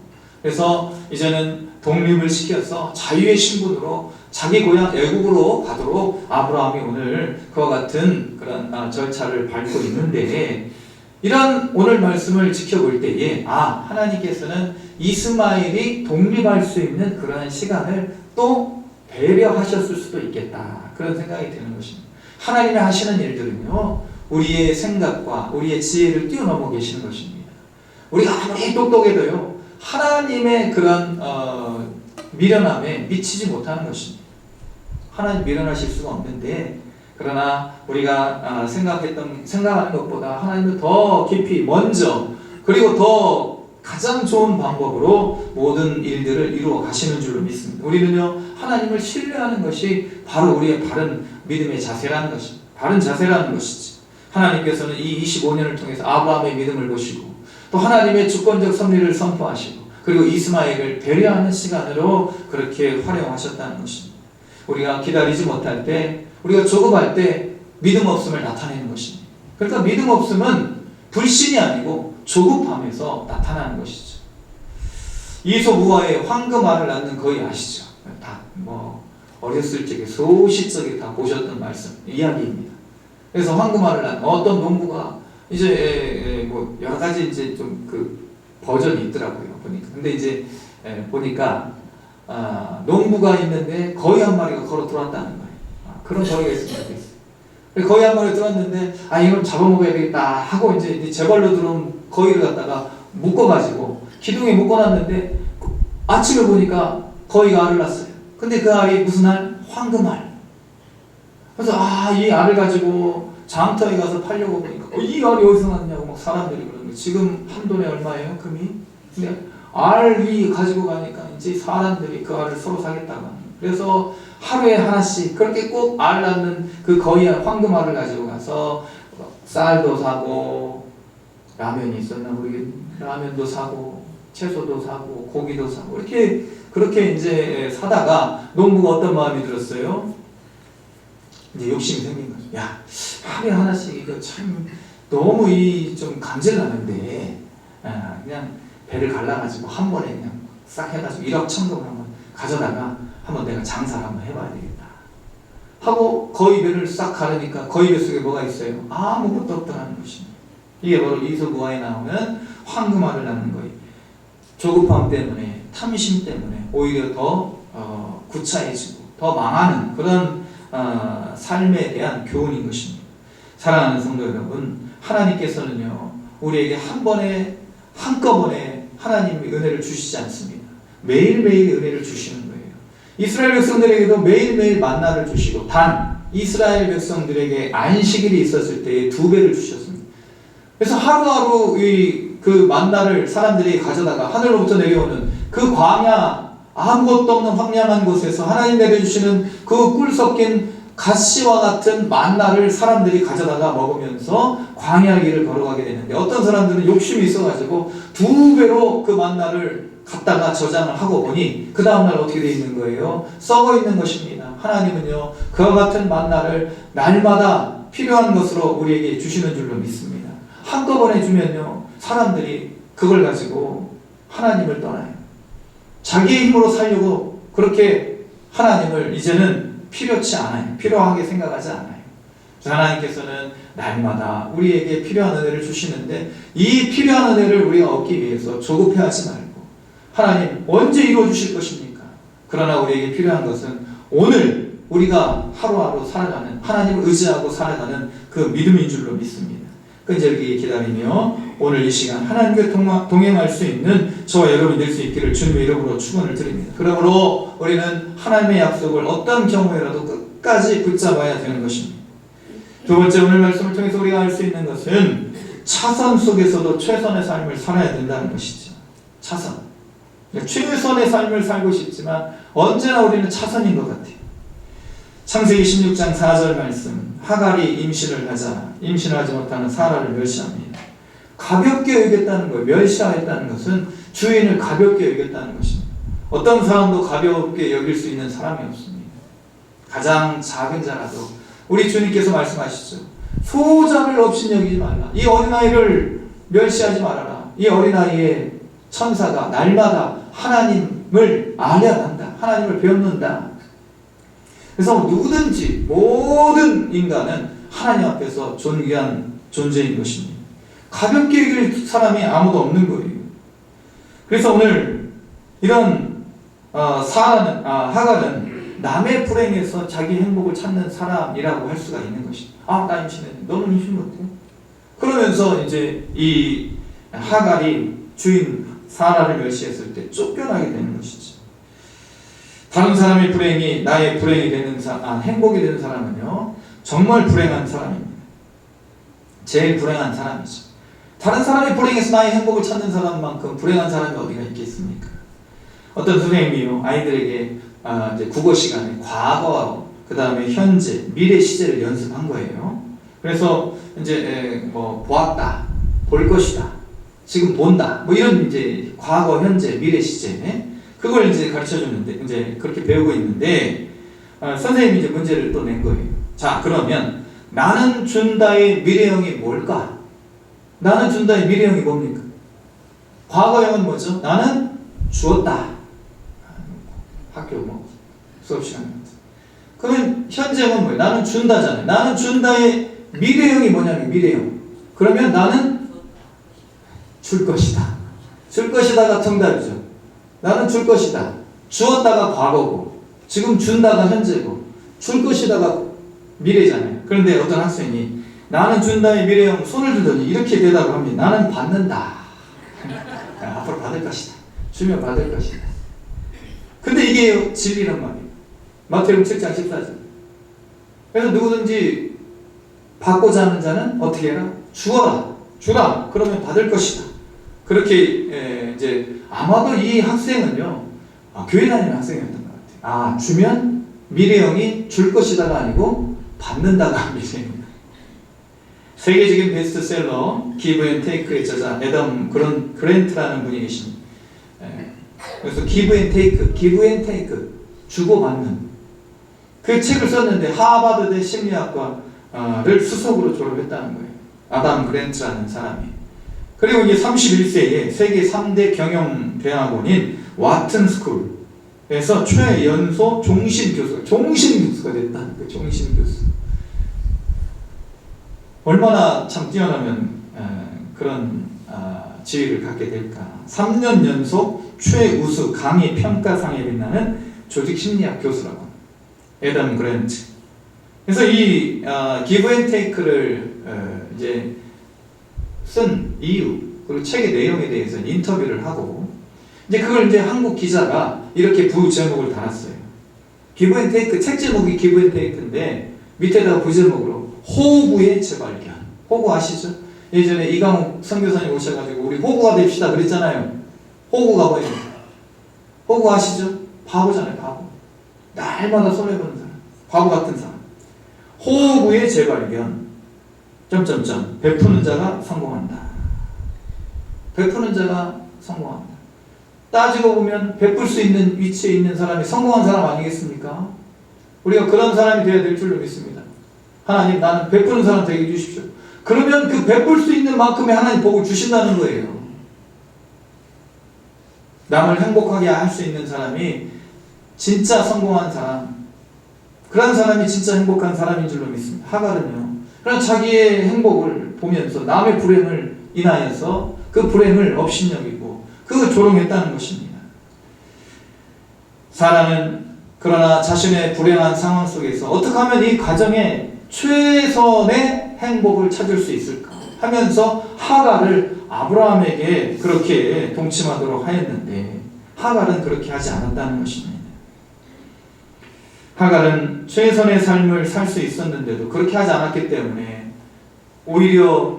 그래서 이제는 독립을 시켜서 자유의 신분으로 자기 고향 애국으로 가도록 아브라함이 오늘 그와 같은 그런 절차를 밟고 있는데, 이런 오늘 말씀을 지켜볼 때에 하나님께서는 이스마엘이 독립할 수 있는 그러한 시간을 또 배려하셨을 수도 있겠다, 그런 생각이 드는 것입니다. 하나님이 하시는 일들은요, 우리의 생각과 우리의 지혜를 뛰어넘어 계시는 것입니다. 우리가 아무리 똑똑해도요, 하나님의 그런 미련함에 미치지 못하는 것입니다. 하나님 미련하실 수가 없는데, 그러나 우리가 생각하는 것보다 하나님을 더 깊이 먼저, 그리고 더 가장 좋은 방법으로 모든 일들을 이루어 가시는 줄로 믿습니다. 우리는요, 하나님을 신뢰하는 것이 바로 우리의 바른 믿음의 자세라는 것입니다. 바른 자세라는 것이지. 하나님께서는 이 25년을 통해서 아브라함의 믿음을 보시고, 또 하나님의 주권적 섭리를 선포하시고, 그리고 이스마엘을 배려하는 시간으로 그렇게 활용하셨다는 것입니다. 우리가 기다리지 못할 때, 우리가 조급할 때 믿음 없음을 나타내는 것입니다. 그러니까 믿음 없음은 불신이 아니고 조급함에서 나타나는 것이죠. 이소무화의 황금알을 낳는 거의 아시죠? 다 어렸을 적에 소시적에 다 보셨던 말씀, 이야기입니다. 그래서 황금알을 낳는 어떤 농부가 이제 여러 가지 이제 좀 그 버전이 있더라고요, 보니까. 근데 이제 보니까 농부가 있는데 거의 한 마리가 걸어 들어왔다는 거예요. 그런 거리가 있으면 좋겠어요. 거의 한 마리 들어왔는데 이걸 잡아먹어야 되겠다 하고 이제 제발로 들어온 거위를 갖다가 묶어가지고 기둥에 묶어놨는데 아침에 보니까 거위가 알을 낳았어요. 근데 그 알이 무슨 알? 황금알. 그래서 이 알을 가지고 장터에 가서 팔려고 보니까 이 알이 어디서 났냐고 막 사람들이 그러는 거예요. 지금 한 돈에 얼마예요? 금이? 근데 알이 가지고 가니까 이제 사람들이 그 알을 서로 사겠다고 하는 거예요. 그래서 하루에 하나씩 그렇게 꼭 알 낳는 그 거위 황금알을 가지고 가서 쌀도 사고, 라면이 있었나 모르겠는데 라면도 사고, 채소도 사고, 고기도 사고, 그렇게 이제 사다가 농부가 어떤 마음이 들었어요? 이제 욕심이 생긴 거죠. 야, 하루에 하나씩 이거 참 너무 좀 감질 나는데, 그냥 배를 갈라가지고 한 번에 그냥 싹 해가지고 1억 1,000금을 한번 가져다가 한번 내가 장사를 한번 해봐야 되겠다 하고 거위 배를 싹 가르니까 거위 배 속에 뭐가 있어요? 아무것도 없다는 것입니다. 이게 바로 이소무화에 나오는 황금알을 낳는 거예요. 조급함 때문에, 탐심 때문에 오히려 더 구차해지고 더 망하는 그런 삶에 대한 교훈인 것입니다. 사랑하는 성도 여러분, 하나님께서는요, 우리에게 한꺼번에 하나님의 은혜를 주시지 않습니다. 매일매일 은혜를 주시는 거예요. 이스라엘 백성들에게도 매일매일 만나를 주시고, 단 이스라엘 백성들에게 안식일이 있었을 때에 2배를 주셨습니다. 그래서 하루하루 그 만나를 사람들이 가져다가 하늘로부터 내려오는 그 광야, 아무것도 없는 황량한 곳에서 하나님 내려주시는 그 꿀 섞인 가시와 같은 만나를 사람들이 가져다가 먹으면서 광야 길을 걸어가게 되는데, 어떤 사람들은 욕심이 있어가지고 2배로 그 만나를 갖다가 저장을 하고 보니 그 다음날 어떻게 되어 있는 거예요? 썩어 있는 것입니다. 하나님은요, 그와 같은 만나를 날마다 필요한 것으로 우리에게 주시는 줄로 믿습니다. 한꺼번에 주면요, 사람들이 그걸 가지고 하나님을 떠나요. 자기의 힘으로 살려고 그렇게 하나님을 이제는 필요치 않아요. 필요하게 생각하지 않아요. 하나님께서는 날마다 우리에게 필요한 은혜를 주시는데 이 필요한 은혜를 우리가 얻기 위해서 조급해하지 말고 하나님 언제 이루어 주실 것입니까? 그러나 우리에게 필요한 것은 오늘 우리가 하루하루 살아가는, 하나님을 의지하고 살아가는 그 믿음인 줄로 믿습니다. 끈질기게 기다리며 오늘 이 시간 하나님과 동행할 수 있는 저와 여러분이 될 수 있기를 주님의 이름으로 축원을 드립니다. 그러므로 우리는 하나님의 약속을 어떤 경우에라도 끝까지 붙잡아야 되는 것입니다. 두 번째, 오늘 말씀을 통해서 우리가 알 수 있는 것은 차선 속에서도 최선의 삶을 살아야 된다는 것이죠. 차선. 최선의 삶을 살고 싶지만 언제나 우리는 차선인 것 같아요. 창세기 16장 4절 말씀, 하갈이 임신을 하자 임신을 하지 못하는 사라를 멸시합니다. 가볍게 여겼다는 거예요. 멸시하였다는 것은 주인을 가볍게 여겼다는 것입니다. 어떤 사람도 가볍게 여길 수 있는 사람이 없습니다. 가장 작은 자라도 우리 주님께서 말씀하시죠. 소자를 없인 여기지 말라. 이 어린아이를 멸시하지 말아라. 이 어린아이의 천사가 날마다 하나님을 알아간다. 하나님을 배웠는다. 그래서 누구든지 모든 인간은 하나님 앞에서 존귀한 존재인 것입니다. 가볍게 여길 사람이 아무도 없는 거예요. 그래서 오늘 이런 하갈은 남의 불행에서 자기 행복을 찾는 사람이라고 할 수가 있는 것입니다. 나 임신했네. 너는 임신 못해? 그러면서 이제 이 하갈이 주인 사라를 멸시했을 때 쫓겨나게 되는 것이죠. 다른 사람의 불행이 나의 불행이 되는 행복이 되는 사람은요, 정말 불행한 사람입니다. 제일 불행한 사람이죠. 다른 사람의 불행에서 나의 행복을 찾는 사람만큼 불행한 사람이 어디가 있겠습니까? 어떤 선생님이요, 아이들에게 이제 국어 시간에 과거, 그 다음에 현재, 미래 시제를 연습한 거예요. 그래서 이제 보았다, 볼 것이다, 지금 본다, 이런 이제 과거, 현재, 미래 시제 그걸 이제 가르쳐 줬는데 이제 그렇게 배우고 있는데 선생님이 이제 문제를 또 낸 거예요. 자, 그러면 나는 준다의 미래형이 뭘까? 나는 준다의 미래형이 뭡니까? 과거형은 뭐죠? 나는 주었다. 학교 수업 시간에. 그러면 현재형은 뭐예요? 나는 준다잖아요. 나는 준다의 미래형이 뭐냐면 미래형. 그러면 나는 줄 것이다. 줄 것이다가 정답이죠. 나는 줄 것이다. 주었다가 과거고, 지금 준다가 현재고, 줄 것이다가 미래잖아요. 그런데 어떤 학생이 나는 준다의 미래형 손을 들더니 이렇게 대답을 합니다. 나는 받는다. 앞으로 받을 것이다. 주면 받을 것이다. 근데 이게 진리란 말이에요. 마태복음 7장 14절. 그래서 누구든지 받고자 하는 자는 어떻게 해라? 주어라. 주라. 그러면 받을 것이다. 그렇게 이제 아마도 이 학생은요, 교회 다니는 학생이었던 것 같아요. 주면 미래형이 줄 것이다가 아니고 받는다가 미래형이다. 세계적인 베스트셀러 기브 앤 테이크의 저자 애덤 그랜트라는 분이 계십니다. 그래서 기브 앤 테이크, 주고받는 그 책을 썼는데 하버드대 심리학과를 수석으로 졸업했다는 거예요. 아담 그랜트라는 사람이. 그리고 이제 31세에 세계 3대 경영대학원인 와튼 스쿨에서 최연소 종신교수가 됐다는 거예요. 종신교수. 얼마나 참 뛰어나면 그런 지위를 갖게 될까. 3년 연속 최우수 강의 평가상에 빛나는 조직심리학 교수라고 합니다. 애덤 그랜트. 그래서 이 기브 앤 테이크를 이제 쓴 이유, 그리고 책의 내용에 대해서 인터뷰를 하고, 이제 그걸 이제 한국 기자가 이렇게 부제목을 달았어요. 기브 앤 테이크, 책 제목이 기브 앤 테이크인데, 밑에다가 부제목으로 호구의 재발견. 호구 아시죠? 예전에 이강욱 선교사님 오셔가지고, 우리 호구가 됩시다 그랬잖아요. 호구가 뭐예요? 호구 아시죠? 바보잖아요, 바보. 날마다 손해보는 사람. 바보 같은 사람. 호구의 재발견. 베푸는 자가 성공한다. 베푸는 자가 성공한다. 따지고 보면 베풀 수 있는 위치에 있는 사람이 성공한 사람 아니겠습니까? 우리가 그런 사람이 되어야 될 줄로 믿습니다. 하나님, 나는 베푸는 사람 되게 해주십시오. 그러면 그 베풀 수 있는 만큼의 하나님 복을 주신다는 거예요. 남을 행복하게 할 수 있는 사람이 진짜 성공한 사람, 그런 사람이 진짜 행복한 사람인 줄로 믿습니다. 하갈은요, 그런 자기의 행복을 보면서 남의 불행을 인하여서 그 불행을 업신여기고 그 조롱했다는 것입니다. 사라는 그러나 자신의 불행한 상황 속에서 어떻게 하면 이 가정의 최선의 행복을 찾을 수 있을까 하면서 하갈을 아브라함에게 그렇게 동침하도록 하였는데, 하갈은 그렇게 하지 않았다는 것입니다. 하갈은 최선의 삶을 살 수 있었는데도 그렇게 하지 않았기 때문에 오히려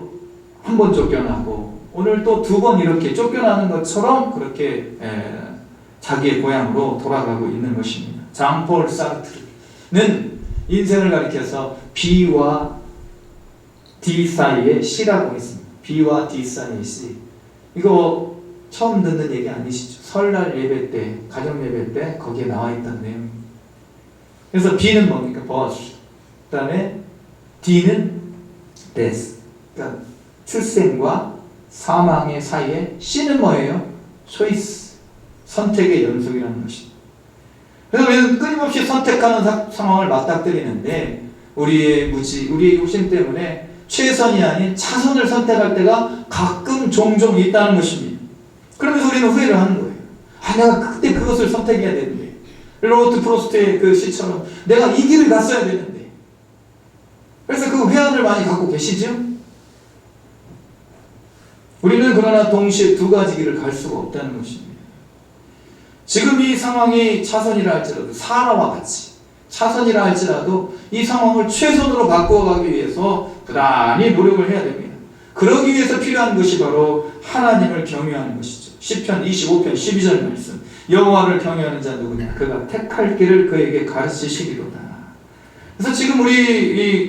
한 번 쫓겨나고 오늘 또 두 번 이렇게 쫓겨나는 것처럼 그렇게 자기의 고향으로 돌아가고 있는 것입니다. 장폴 사르트르는 인생을 가리켜서 B와 D 사이에 C라고 했습니다. B와 D 사이에 C. 이거 처음 듣는 얘기 아니시죠? 설날 예배 때, 가정 예배 때 거기에 나와 있던 내용입니다. 그래서 B는 뭡니까? birth. 그 다음에 D는 death. 그러니까 출생과 사망의 사이에 C는 뭐예요? choice. 선택의 연속이라는 것입니다. 그래서 우리는 끊임없이 선택하는 상황을 맞닥뜨리는데, 우리의 무지, 우리의 욕심 때문에 최선이 아닌 차선을 선택할 때가 가끔 종종 있다는 것입니다. 그러면서 우리는 후회를 하는 거예요. 내가 그때 그것을 선택해야 되는데, 로버트 프로스트의 그 시처럼 내가 이 길을 갔어야 되는데. 그래서 그 회한을 많이 갖고 계시죠? 우리는 그러나 동시에 두 가지 길을 갈 수가 없다는 것입니다. 지금 이 상황이 차선이라 할지라도, 사라와 같이 차선이라 할지라도 이 상황을 최선으로 바꿔가기 위해서 부단히 노력을 해야 됩니다. 그러기 위해서 필요한 것이 바로 하나님을 경외하는 것이죠. 시편 25편 12절 말씀, 여호와를 경외하는 자 누구냐? 그가 택할 길을 그에게 가르치시리로다. 그래서 지금 우리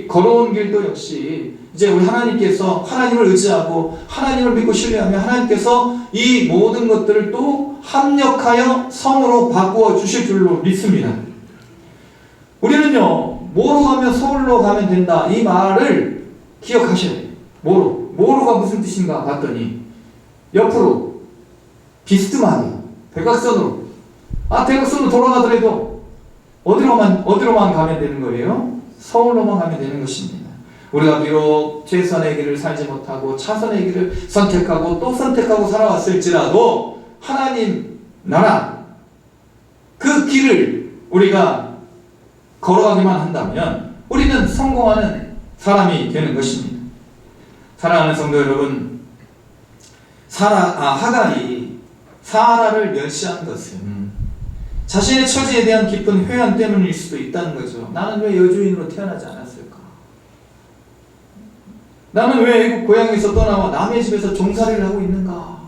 이 걸어온 길도 역시 이제 우리 하나님께서, 하나님을 의지하고 하나님을 믿고 신뢰하면 하나님께서 이 모든 것들을 또 합력하여 선으로 바꾸어 주실 줄로 믿습니다. 우리는요, 뭐로 가면 서울로 가면 된다, 이 말을 기억하셔야 돼요. 뭐로가 무슨 뜻인가 봤더니 옆으로 비스듬하게 대각선으로, 대각선으로 돌아가더라도 어디로만 가면 되는 거예요? 서울로만 가면 되는 것입니다. 우리가 비록 최선의 길을 살지 못하고 차선의 길을 선택하고 또 선택하고 살아왔을지라도 하나님 나라 그 길을 우리가 걸어가기만 한다면 우리는 성공하는 사람이 되는 것입니다. 사랑하는 성도 여러분, 하갈이 사라를 멸시한 것은 자신의 처지에 대한 깊은 회한 때문일 수도 있다는 거죠. 나는 왜 여주인으로 태어나지 않았을까? 나는 왜 애국 고향에서 떠나와 남의 집에서 종살이를 하고 있는가?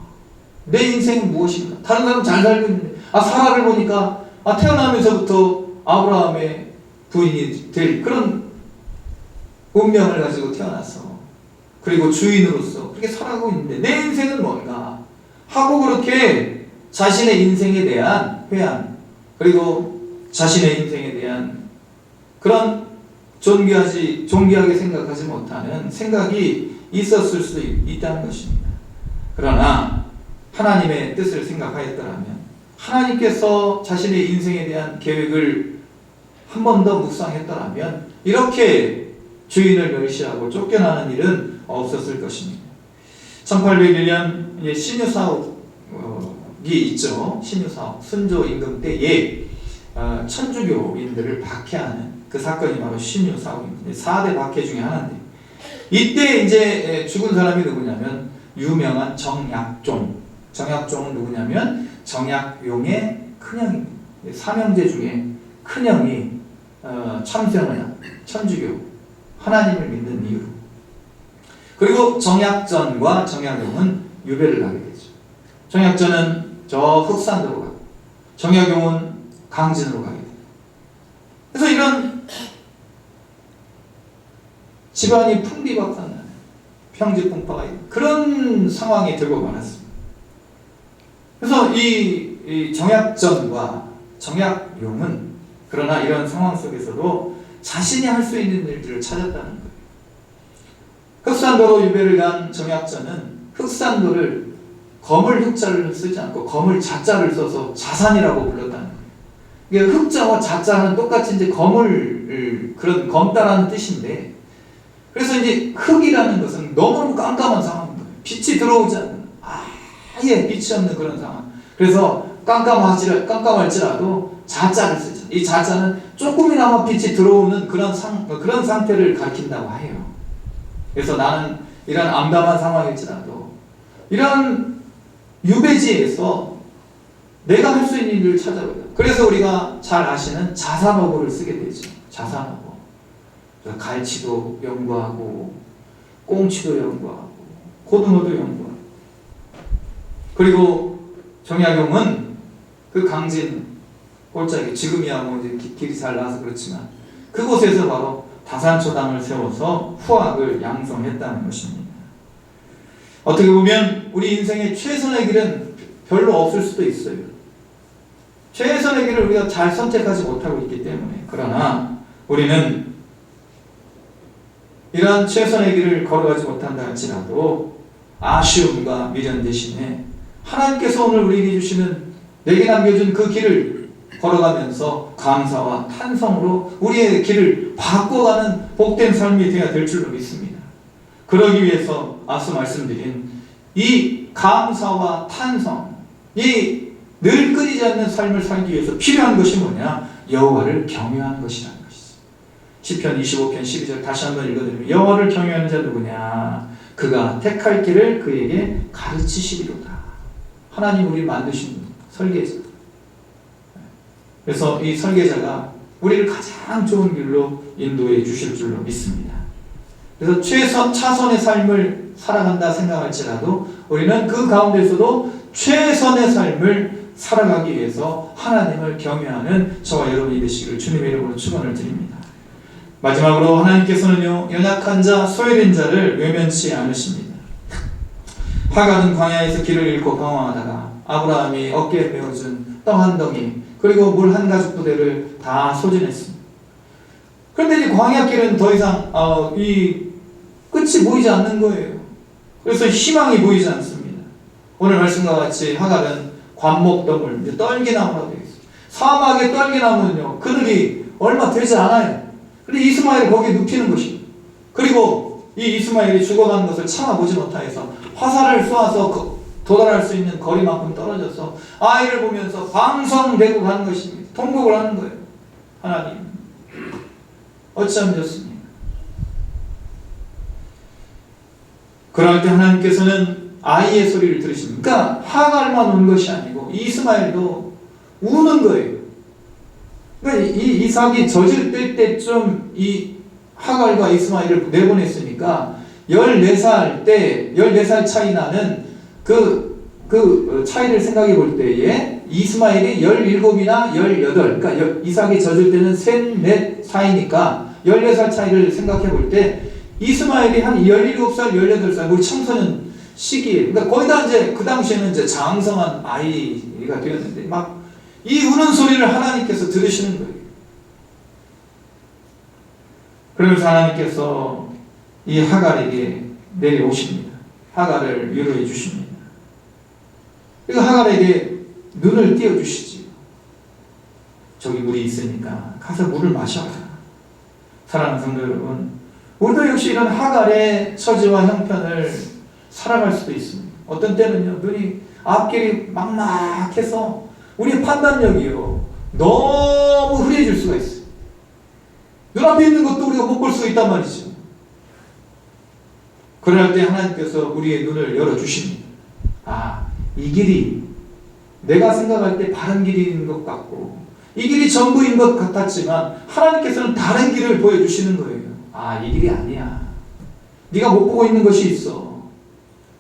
내 인생은 무엇인가? 다른 사람 잘 살고 있는데, 사라를 보니까 태어나면서부터 아브라함의 부인이 될 그런 운명을 가지고 태어났어. 그리고 주인으로서 그렇게 살아가고 있는데 내 인생은 뭔가? 하고 그렇게 자신의 인생에 대한 회한, 그리고 자신의 인생에 대한 그런 존귀하게 생각하지 못하는 생각이 있었을 수도 있다는 것입니다. 그러나 하나님의 뜻을 생각하였더라면, 하나님께서 자신의 인생에 대한 계획을 한 번 더 묵상했더라면 이렇게 주인을 멸시하고 쫓겨나는 일은 없었을 것입니다. 1801년 신유사옥이 있죠. 신유사옥 순조 임금 때에 천주교인들을 박해하는 그 사건이 바로 신유사옥입니다. 4대 박해 중에 하나인데, 이때 이제 죽은 사람이 누구냐면 유명한 정약종. 정약종은 누구냐면 정약용의 큰형입니다. 삼형제 중에 큰형이 참선을 한 천주교, 하나님을 믿는 이유. 그리고 정약전과 정약용은 유배를 가게 되죠. 정약전은 저 흑산도로 가고 정약용은 강진으로 가게 돼요. 그래서 이런 집안이 풍비박산나는 평지풍파가 있는 그런 상황이 되고 말았습니다. 그래서 이 정약전과 정약용은 그러나 이런 상황 속에서도 자신이 할 수 있는 일들을 찾았다는 거예요. 흑산도로 유배를 간 정약전은 흑산도를 검을 흑자를 쓰지 않고 검을 자자를 써서 자산이라고 불렀다는 거예요. 이게 흑자와 자자는 똑같이 이제 검을 그런 검다라는 뜻인데, 그래서 이제 흑이라는 것은 너무 깜깜한 상황인 거예요. 빛이 들어오지 않는, 아예 빛이 없는 그런 상황. 그래서 깜깜할지라도 자자를 쓰죠. 이 자자는 조금이나마 빛이 들어오는 그런 상태를 가리킨다고 해요. 그래서 나는 이런 암담한 상황일지라도 이런 유배지에서 내가 할 수 있는 일을 찾아보자. 그래서 우리가 잘 아시는 자산어고를 쓰게 되죠. 자산어고. 갈치도 연구하고 꽁치도 연구하고 고등어도 연구하고, 그리고 정약용은 그 강진 골짜기, 지금이야 뭐 이제 길이 잘 나와서 그렇지만 그곳에서 바로 다산초당을 세워서 후학을 양성했다는 것입니다. 어떻게 보면 우리 인생의 최선의 길은 별로 없을 수도 있어요. 최선의 길을 우리가 잘 선택하지 못하고 있기 때문에. 그러나 우리는 이러한 최선의 길을 걸어가지 못한다 할지라도 아쉬움과 미련 대신에 하나님께서 오늘 우리에게 주시는, 내게 남겨준 그 길을 걸어가면서 감사와 탄성으로 우리의 길을 바꿔가는 복된 삶이 되어야 될 줄로 믿습니다. 그러기 위해서 앞서 말씀드린 이 감사와 탄성, 이 늘 끊이지 않는 삶을 살기 위해서 필요한 것이 뭐냐? 여호와를 경외하는 것이라는 것이죠. 시편 25편 12절 다시 한번 읽어드리면, 여호와를 경외하는 자 누구냐? 그가 택할 길을 그에게 가르치시리로다. 하나님 우리 만드신 설계자. 그래서 이 설계자가 우리를 가장 좋은 길로 인도해 주실 줄로 믿습니다. 그래서 차선의 삶을 살아간다 생각할지라도 우리는 그 가운데서도 최선의 삶을 살아가기 위해서 하나님을 경외하는 저와 여러분이 되시기를 주님의 이름으로 축원을 드립니다. 마지막으로 하나님께서는요, 연약한 자, 소외된 자를 외면치 않으십니다. 하갈은 광야에서 길을 잃고 방황하다가 아브라함이 어깨에 메어준 떡 한 덩이, 그리고 물 한 가죽 부대를 다 소진했습니다. 그런데 이 광야길은 더 이상 이 끝이 보이지 않는 거예요. 그래서 희망이 보이지 않습니다. 오늘 말씀과 같이 하갈은 관목덩을, 떨기나무라고 되어 있어요. 사막의 떨기나무는요, 그늘이 얼마 되지 않아요. 근데 이스마엘이 거기에 눕히는 것입니다. 그리고 이 이스마엘이 죽어가는 것을 참아보지 못하여서 화살을 쏘아서 도달할 수 있는 거리만큼 떨어져서 아이를 보면서 방성되고 가는 것입니다. 통곡을 하는 거예요. 하나님, 어찌하면 좋습니까? 그럴 때 하나님께서는 아이의 소리를 들으십니다. 그러니까 하갈만 운 것이 아니고 이스마엘도 우는 거예요. 그러니까 이 이삭이 젖을 뗄 때쯤 이 하갈과 이스마엘을 내보냈으니까 14살 차이 나는 그 차이를 생각해 볼 때에 이스마엘이 17이나 18, 그러니까 이삭이 젖을 때는 3, 4 사이니까 14살 차이를 생각해 볼 때 이스마엘이 한 17살, 18살, 우리 청소년 시기에, 그러니까 거의 다 이제 그 당시에는 이제 장성한 아이가 되었는데 막 이 우는 소리를 하나님께서 들으시는 거예요. 그러면서 하나님께서 이 하갈에게 내려오십니다. 하갈을 위로해 주십니다. 그리고 하갈에게 눈을 띄워주시지. 저기 물이 있으니까 가서 물을 마셔라. 사랑하는 성도 여러분, 우리도 역시 이런 하갈의 처지와 형편을 살아갈 수도 있습니다. 어떤 때는요, 눈이 앞길이 막막해서 우리의 판단력이요, 너무 흐려질 수가 있어요. 눈앞에 있는 것도 우리가 못 볼 수가 있단 말이죠. 그럴 때 하나님께서 우리의 눈을 열어주십니다. 이 길이 내가 생각할 때 바른 길인 것 같고 이 길이 전부인 것 같았지만 하나님께서는 다른 길을 보여주시는 거예요. 이 길이 아니야. 네가 못 보고 있는 것이 있어.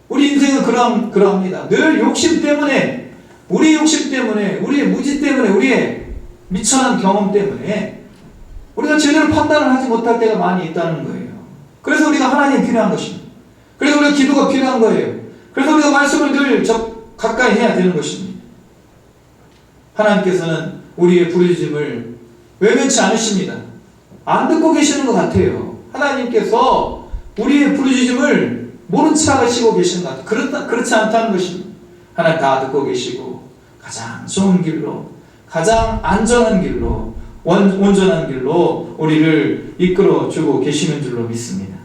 우리 인생은 그러합니다. 늘 욕심 때문에, 우리의 욕심 때문에, 우리의 무지 때문에, 우리의 미천한 경험 때문에 우리가 제대로 판단을 하지 못할 때가 많이 있다는 거예요. 그래서 우리가 하나님이 필요한 것입니다. 그래서 우리가 기도가 필요한 거예요. 그래서 우리가 말씀을 늘 가까이 해야 되는 것입니다. 하나님께서는 우리의 부르짖음을 외면치 않으십니다. 안 듣고 계시는 것 같아요. 하나님께서 우리의 부르짖음을 모른 체 하시고 계시는 것 같아요. 그렇지 않다는 것입니다. 하나님 다 듣고 계시고 가장 좋은 길로, 가장 안전한 길로, 온전한 길로 우리를 이끌어주고 계시는 줄로 믿습니다.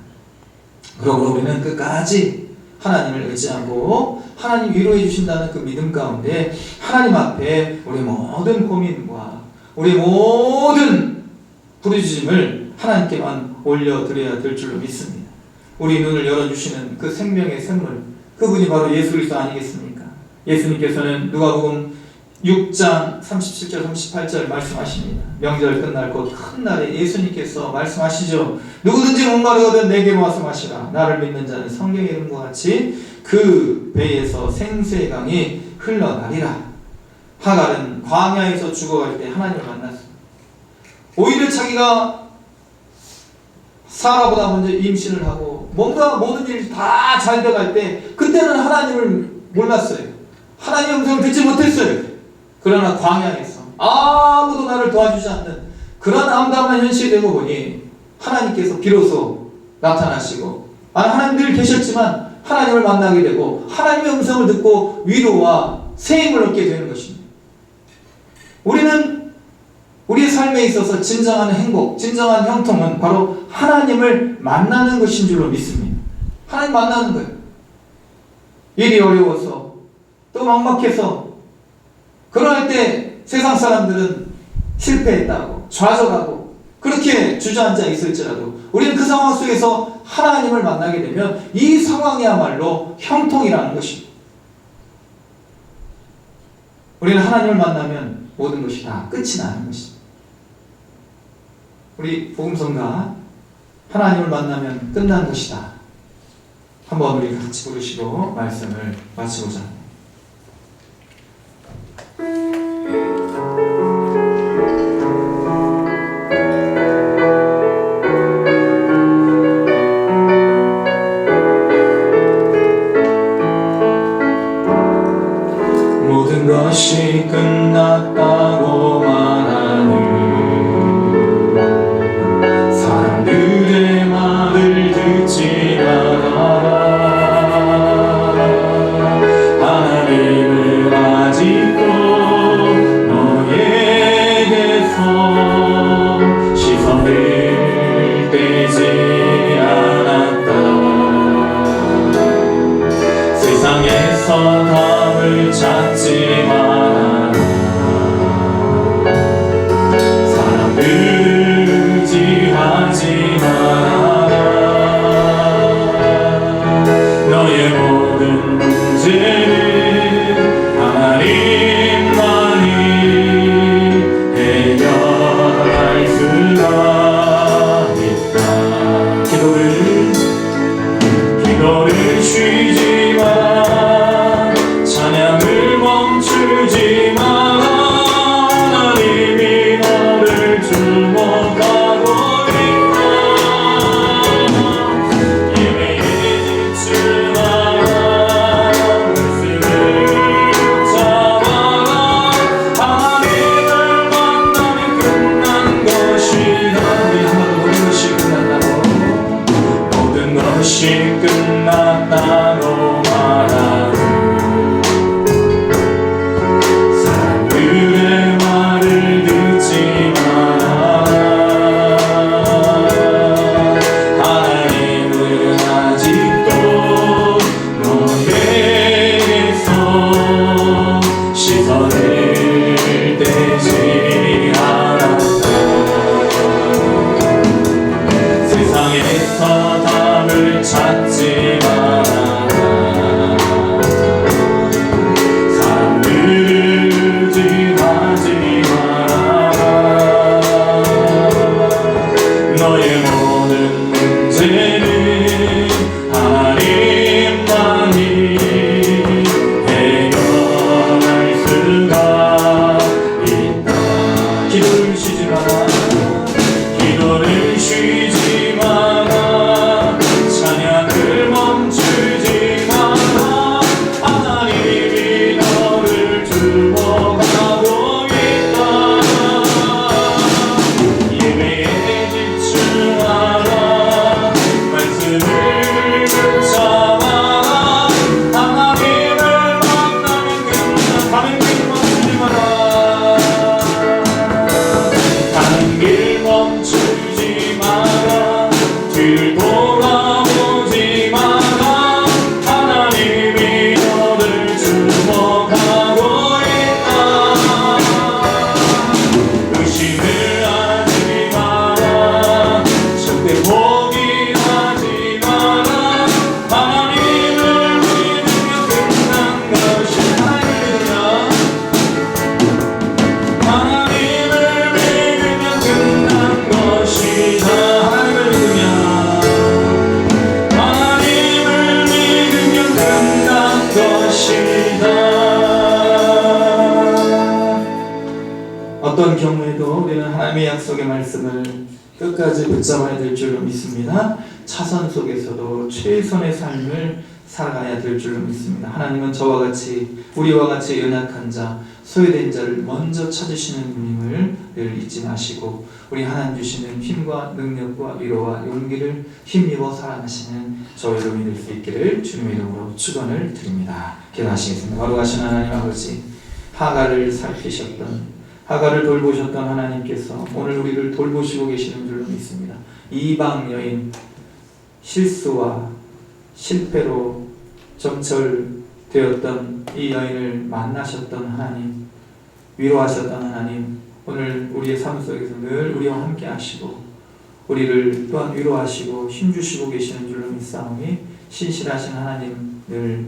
그러므로 우리는 끝까지 하나님을 의지하고 하나님 위로해 주신다는 그 믿음 가운데 하나님 앞에 우리 모든 고민과 우리 모든 부르짖음을 하나님께만 올려드려야 될 줄로 믿습니다. 우리 눈을 열어주시는 그 생명의 샘물, 그분이 바로 예수 그리스도 아니겠습니까? 예수님께서는 누가복음 6장 37절 38절 말씀하십니다. 명절 끝날 곧 큰 날에 예수님께서 말씀하시죠. 누구든지 목마르거든 내게로 와서 마시라. 나를 믿는 자는 성경의 이름과 같이 그 배에서 생수의 강이 흘러나리라. 하갈은 광야에서 죽어갈 때 하나님을 만났습니다. 오히려 자기가 사라보다 먼저 임신을 하고 뭔가 모든 일이 다 잘 돼갈 때 그때는 하나님을 몰랐어요. 하나님의 음성을 듣지 못했어요. 그러나 광야에서 아무도 나를 도와주지 않는 그런 암담한 현실이 되고 보니 하나님께서 비로소 나타나시고, 하나님 늘 계셨지만 하나님을 만나게 되고 하나님의 음성을 듣고 위로와 새 힘을 얻게 되는 것입니다. 우리는 우리의 삶에 있어서 진정한 행복, 진정한 형통은 바로 하나님을 만나는 것인 줄로 믿습니다. 하나님 만나는 거예요. 일이 어려워서 또 막막해서 그럴 때 세상 사람들은 실패했다고 좌절하고 그렇게 주저앉아 있을지라도 우리는 그 상황 속에서 하나님을 만나게 되면 이 상황이야말로 형통이라는 것입니다. 우리는 하나님을 만나면 모든 것이 다 끝이 나는 것입니다. 우리 복음성가 하나님을 만나면 끝난 것이다. 한번 우리 같이 부르시고 말씀을 마치고자 합니다. 모든 것이 끝났다고 말하는 사람들의 말을 듣지 말아라. 하나님은 아직도 너에게서 시선을 떼지 않았다. 세상에서 답을 찾지 마라. 사람들을 의지하지 마라. 너의 모든 문제는 하나님만이 해결할 수가 있다. 기도를 쉬지 마라. 찬양을 멈추지 마라. 하나님이 너를 주목하고 있다. 예배에 지지 마라. 말씀을 붙잡아라. 하나님을 만나면 끝난 것이다. 우리 한번 모든 것이 끝났다고, 모든 것이 끝났다고 말하는 사람들의 말을 듣지 마라. 하나님은 아직도 너에게서 시선을 떼지 않았다. 세상에서 답을 찾지 마라. 사람들을 의지하지 마라. 너의 모든 문제는 하나님만이 해결할 수가 있다. 기도를 쉬지 마라. 기도를 쉬지 마라. 찬양을 멈추지 마라. 하나님이 너를 주목하고 있다. 예배에 집중하라. 말씀을 붙잡아라. 하나님을 만나면 어떤 경우에도 우리는 하나님의 약속의 말씀을 끝까지 붙잡아야 될 줄로 믿습니다. 차선 속에서도 최선의 삶을 살아가야 될 줄로 믿습니다. 하나님은 저와 같이, 우리와 같이 연약한 자, 소외된 자를 먼저 찾으시는 분임을 늘 잊지 마시고, 우리 하나님 주시는 힘과 능력과 위로와 용기를 힘입어 살아가시는 저 여러분이 될 수 있기를 주님의 이름으로 축원을 드립니다. 기도하시겠습니다. 거룩하신 하나님 아버지, 하갈을 살피셨던, 하갈을 돌보셨던 하나님께서 오늘 우리를 돌보시고 계시는 줄로 믿습니다. 이방 여인, 실수와 실패로 점철되었던 이 여인을 만나셨던 하나님, 위로하셨던 하나님, 오늘 우리의 삶 속에서 늘 우리와 함께 하시고 우리를 또한 위로하시고 힘주시고 계시는 줄로 믿사오니, 신실하신 하나님 늘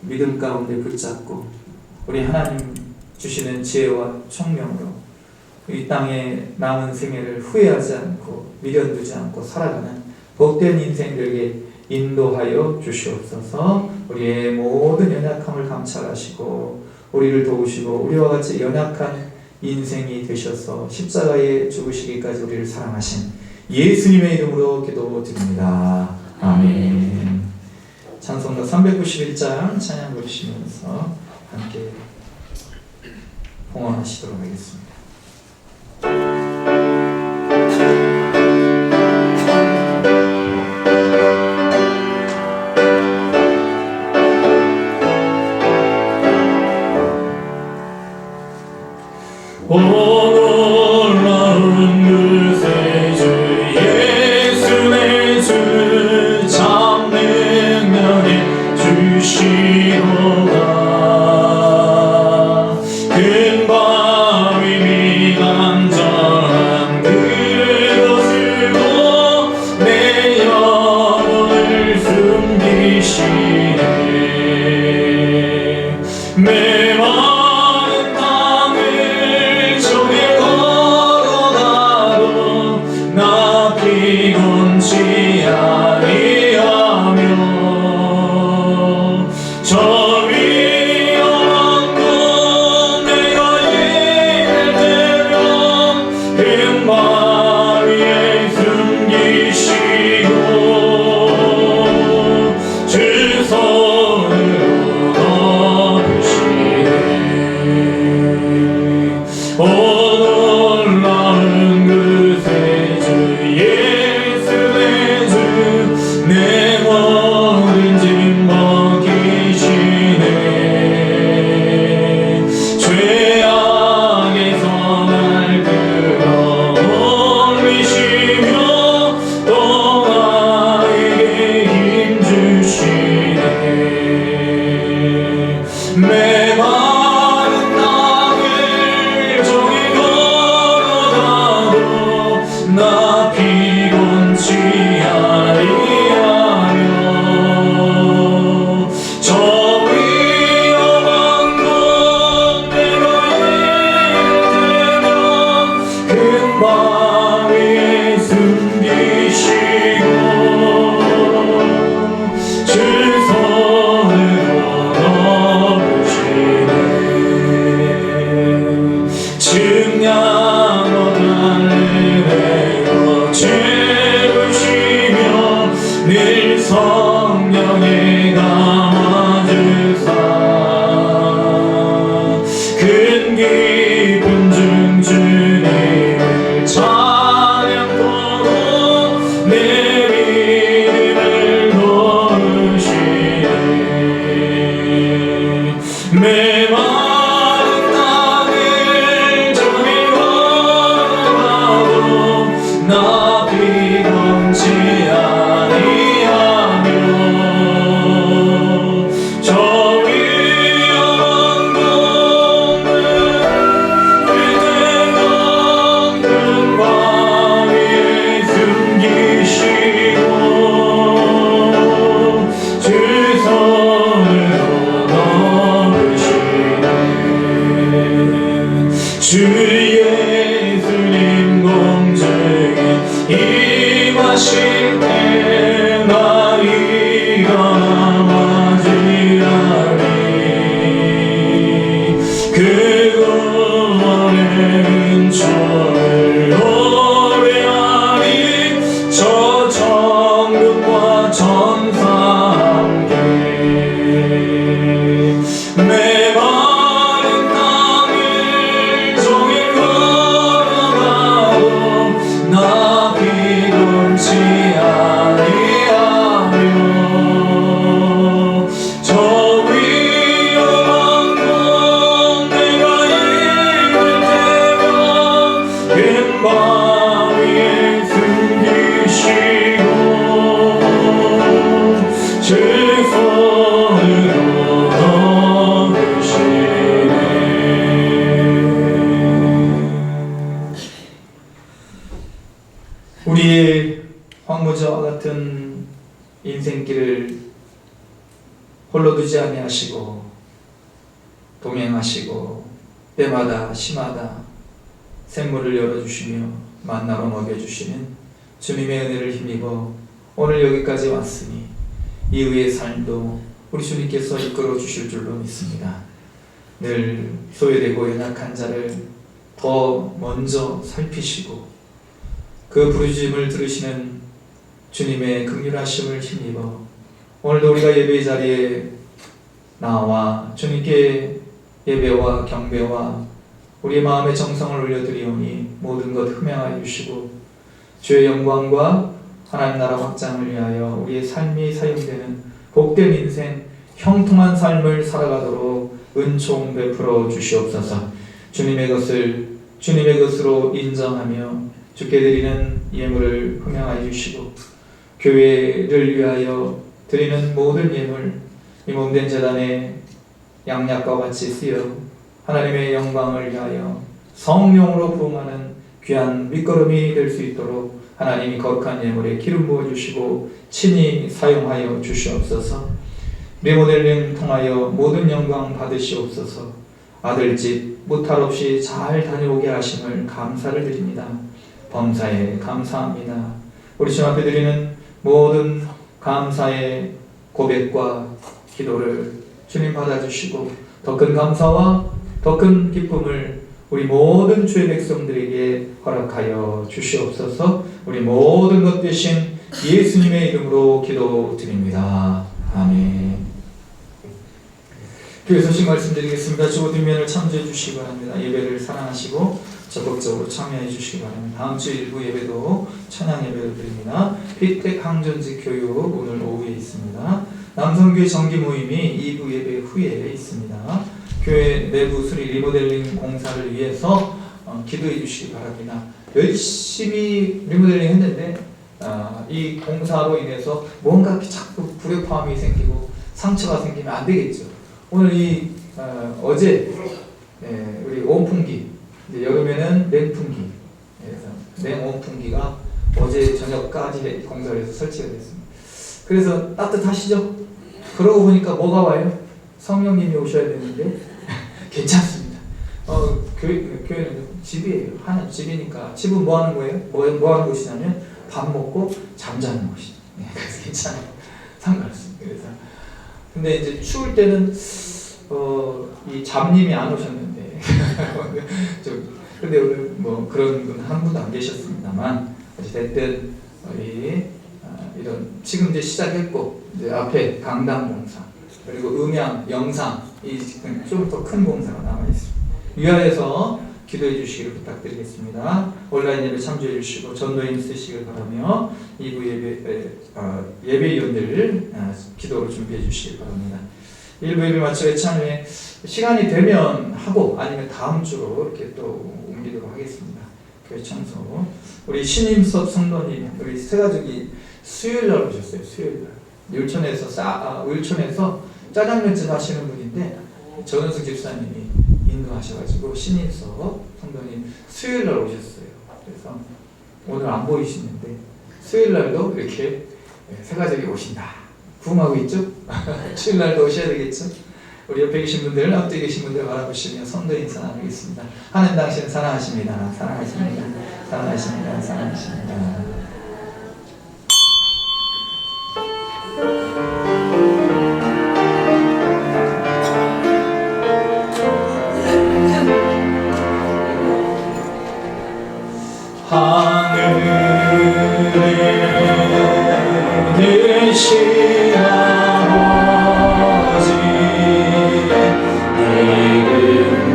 믿음 가운데 붙잡고 우리 하나님 주시는 지혜와 총명으로 이 땅에 남은 생애를 후회하지 않고 미련두지 않고 살아가는 복된 인생 되게 인도하여 주시옵소서. 우리의 모든 연약함을 감찰하시고 우리를 도우시고 우리와 같이 연약한 인생이 되셔서 십자가에 죽으시기까지 우리를 사랑하신 예수님의 이름으로 기도드립니다. 아멘. 찬송가 391장 찬양 부르시면서 함께 봉헌하시도록 하겠습니다. 오 놀라운 그새 주 예수 내 주 참 능력이 주시도다. 큰 바위 미간절한 그곳으로 내 영혼을 숨기시네. 메마른 땅을 종일 걸어가도 나 피곤치 아니하며 저 위험한 곳 내가 이를 때면 큰 바위에 숨기시고 주 손으로 덮으시네. 오 놀라운 그새 주 예수 내 주 내 모든 짐 벗기시네. 죄악에서 날 끌어올리시며 또 나에게 힘 주시네. 메마른 땅을 종일 걸어가도 나 피곤치 아니하며 저 위험한 곳 내가 이르면 큰 바위에 숨기시고 주 손으로 덮으시네. 증량한 은혜로 채우시며 늘 성령에 감아주사 큰 기쁨 중 주님을 우리의 황무지와 같은 인생길을 홀로 두지 아니하시고 동행하시고 때마다 시마다 샘물을 열어주시며 만나로 먹여주시는 주님의 은혜를 힘입어 오늘 여기까지 왔으니 이후의 삶도 우리 주님께서 이끌어 주실 줄로 믿습니다. 늘 소외되고 연약한 자를 더 먼저 살피시고 그 부르짖음을 들으시는 주님의 긍휼하심을 힘입어 오늘도 우리가 예배 자리에 나와 주님께 예배와 경배와 우리의 마음의 정성을 올려드리오니 모든 것 흠양하여 주시고 주의 영광과 하나님 나라 확장을 위하여 우리의 삶이 사용되는 복된 인생, 형통한 삶을 살아가도록 은총 베풀어 주시옵소서. 주님의 것을 주님의 것으로 인정하며 주께 드리는 예물을 흠양하여 주시고 교회를 위하여 드리는 모든 예물 이 몸된 제단에 양약과 같이 쓰여 하나님의 영광을 위하여 성령으로 부흥하는 귀한 밑거름이 될 수 있도록 하나님이 거룩한 예물에 기름 부어주시고 친히 사용하여 주시옵소서. 리모델링 통하여 모든 영광 받으시옵소서. 아들집 무탈 없이 잘 다녀오게 하심을 감사를 드립니다. 범사에 감사합니다. 우리 주님 앞에 드리는 모든 감사의 고백과 기도를 주님 받아주시고 더 큰 감사와 더 큰 기쁨을 우리 모든 주의 백성들에게 허락하여 주시옵소서. 우리 모든 것 되신 예수님의 이름으로 기도드립니다. 아멘. 교회 소식 말씀드리겠습니다. 주보 뒷면을 참조해 주시기 바랍니다. 예배를 사랑하시고 적극적으로 참여해 주시기 바랍니다. 다음 주 일부 예배도 찬양 예배를 드립니다. 피택 항전직 교육 오늘 오후에 있습니다. 남성교회 정기 모임이 2부 예배 후에 있습니다. 교회 내부 수리 리모델링 공사를 위해서 기도해 주시기 바랍니다. 열심히 리모델링 했는데 이 공사로 인해서 뭔가 자꾸 불협화음이 생기고 상처가 생기면 안 되겠죠. 오늘 어제 우리 온풍기, 이제 여름에는 냉풍기, 그래서 냉온풍기가 어제 저녁까지 공사를 해서 설치가 됐습니다. 그래서 따뜻하시죠? 그러고 보니까 뭐가 와요? 성령님이 오셔야 되는데 괜찮습니다. 교회는 집이에요. 하나님 집이니까. 집은 뭐 하는 거예요? 뭐 하는 곳이냐면 밥 먹고 잠자는 곳이죠. 그래서 괜찮아요. 상관없습니다. 그래서 근데 이제 추울 때는 이 잡님이 안 오셨는데 근데 오늘 뭐 그런 분 한 분도 안 계셨습니다만 어찌됐든 이런 지금 이제 시작했고 이제 앞에 강당 공사 그리고 음향, 영상 이 좀 더 큰 공사가 남아 있습니다. 위하여서 기도해 주시기를 부탁드리겠습니다. 온라인 예배 참조해 주시고 전도인 쓰시길 바라며 2부 예배위원들 기도로 준비해 주시기 바랍니다. 1부 예배 마치고 예찬에 시간이 되면 하고 아니면 다음 주로 이렇게 또 옮기도록 하겠습니다. 교회 청소. 우리 신임섭 성도님, 우리 세 가족이 수요일 날 오셨어요. 수요일 날. 울천에서 짜장면집 하시는 분인데 전은숙 집사님이 인도하셔가지고 신임섭 성도님 수요일 날 오셨어요. 그래서 오늘 안 보이시는데 수요일 날도 이렇게 세 가족이 오신다. 부흥하고 있죠? 수요일 날도 오셔야 되겠죠? 우리 옆에 계신 분들, 앞뒤에 계신 분들 바라보시며 성도 인사 나누겠습니다. 하나님 당신은 사랑하십니다. 사랑하십니다. 사랑하십니다. 사랑하십니다. 하늘에 계신 아버지 이름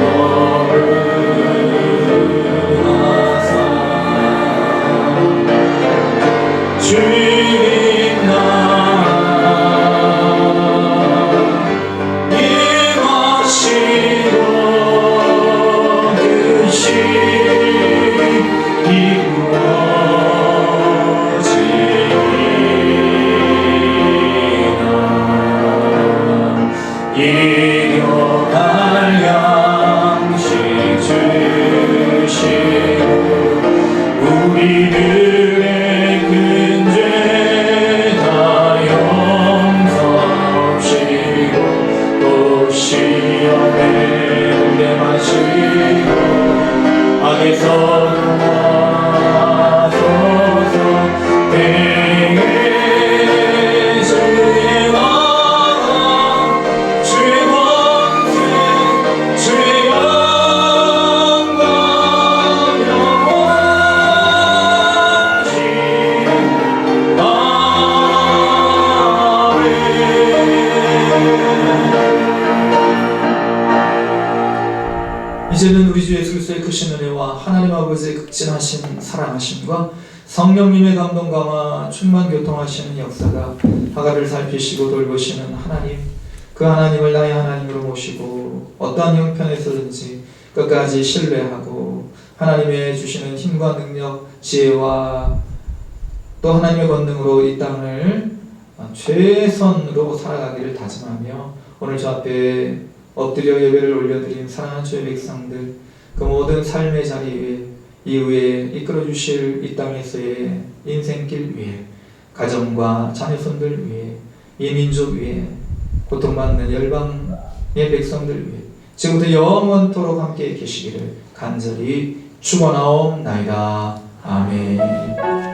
거룩하사 주님 나라 임하시고 뜻이 일용할 양식 주시고 우리들의 인도하소서. 내게 주의 나라 주의 권세 주의 영광 영원히 아멘. 이제는 우리 주 예수 그리스도의 크신 은혜와 하나님 아버지의 극진하신 사랑하심과 성령님의 감동 감화 충만 교통하시는 역사가 하가를 살피시고 돌보시는 하나님, 그 하나님을 나의 하나님으로 모시고 어떠한 형편에서든지 끝까지 신뢰하고 하나님의 주시는 힘과 능력, 지혜와 또 하나님의 권능으로 이 땅을 최선으로 살아가기를 다짐하며 오늘 저 앞에 엎드려 예배를 올려드린 사랑하는 주의 백성들, 그 모든 삶의 자리 위에 이후에 이끌어 주실 이 땅에서의 인생길 위에 가정과 자녀손들 위에 이 민족 위에 고통받는 열방의 백성들 위에 지금부터 영원토록 함께 계시기를 간절히 축원하옵나이다. 아멘.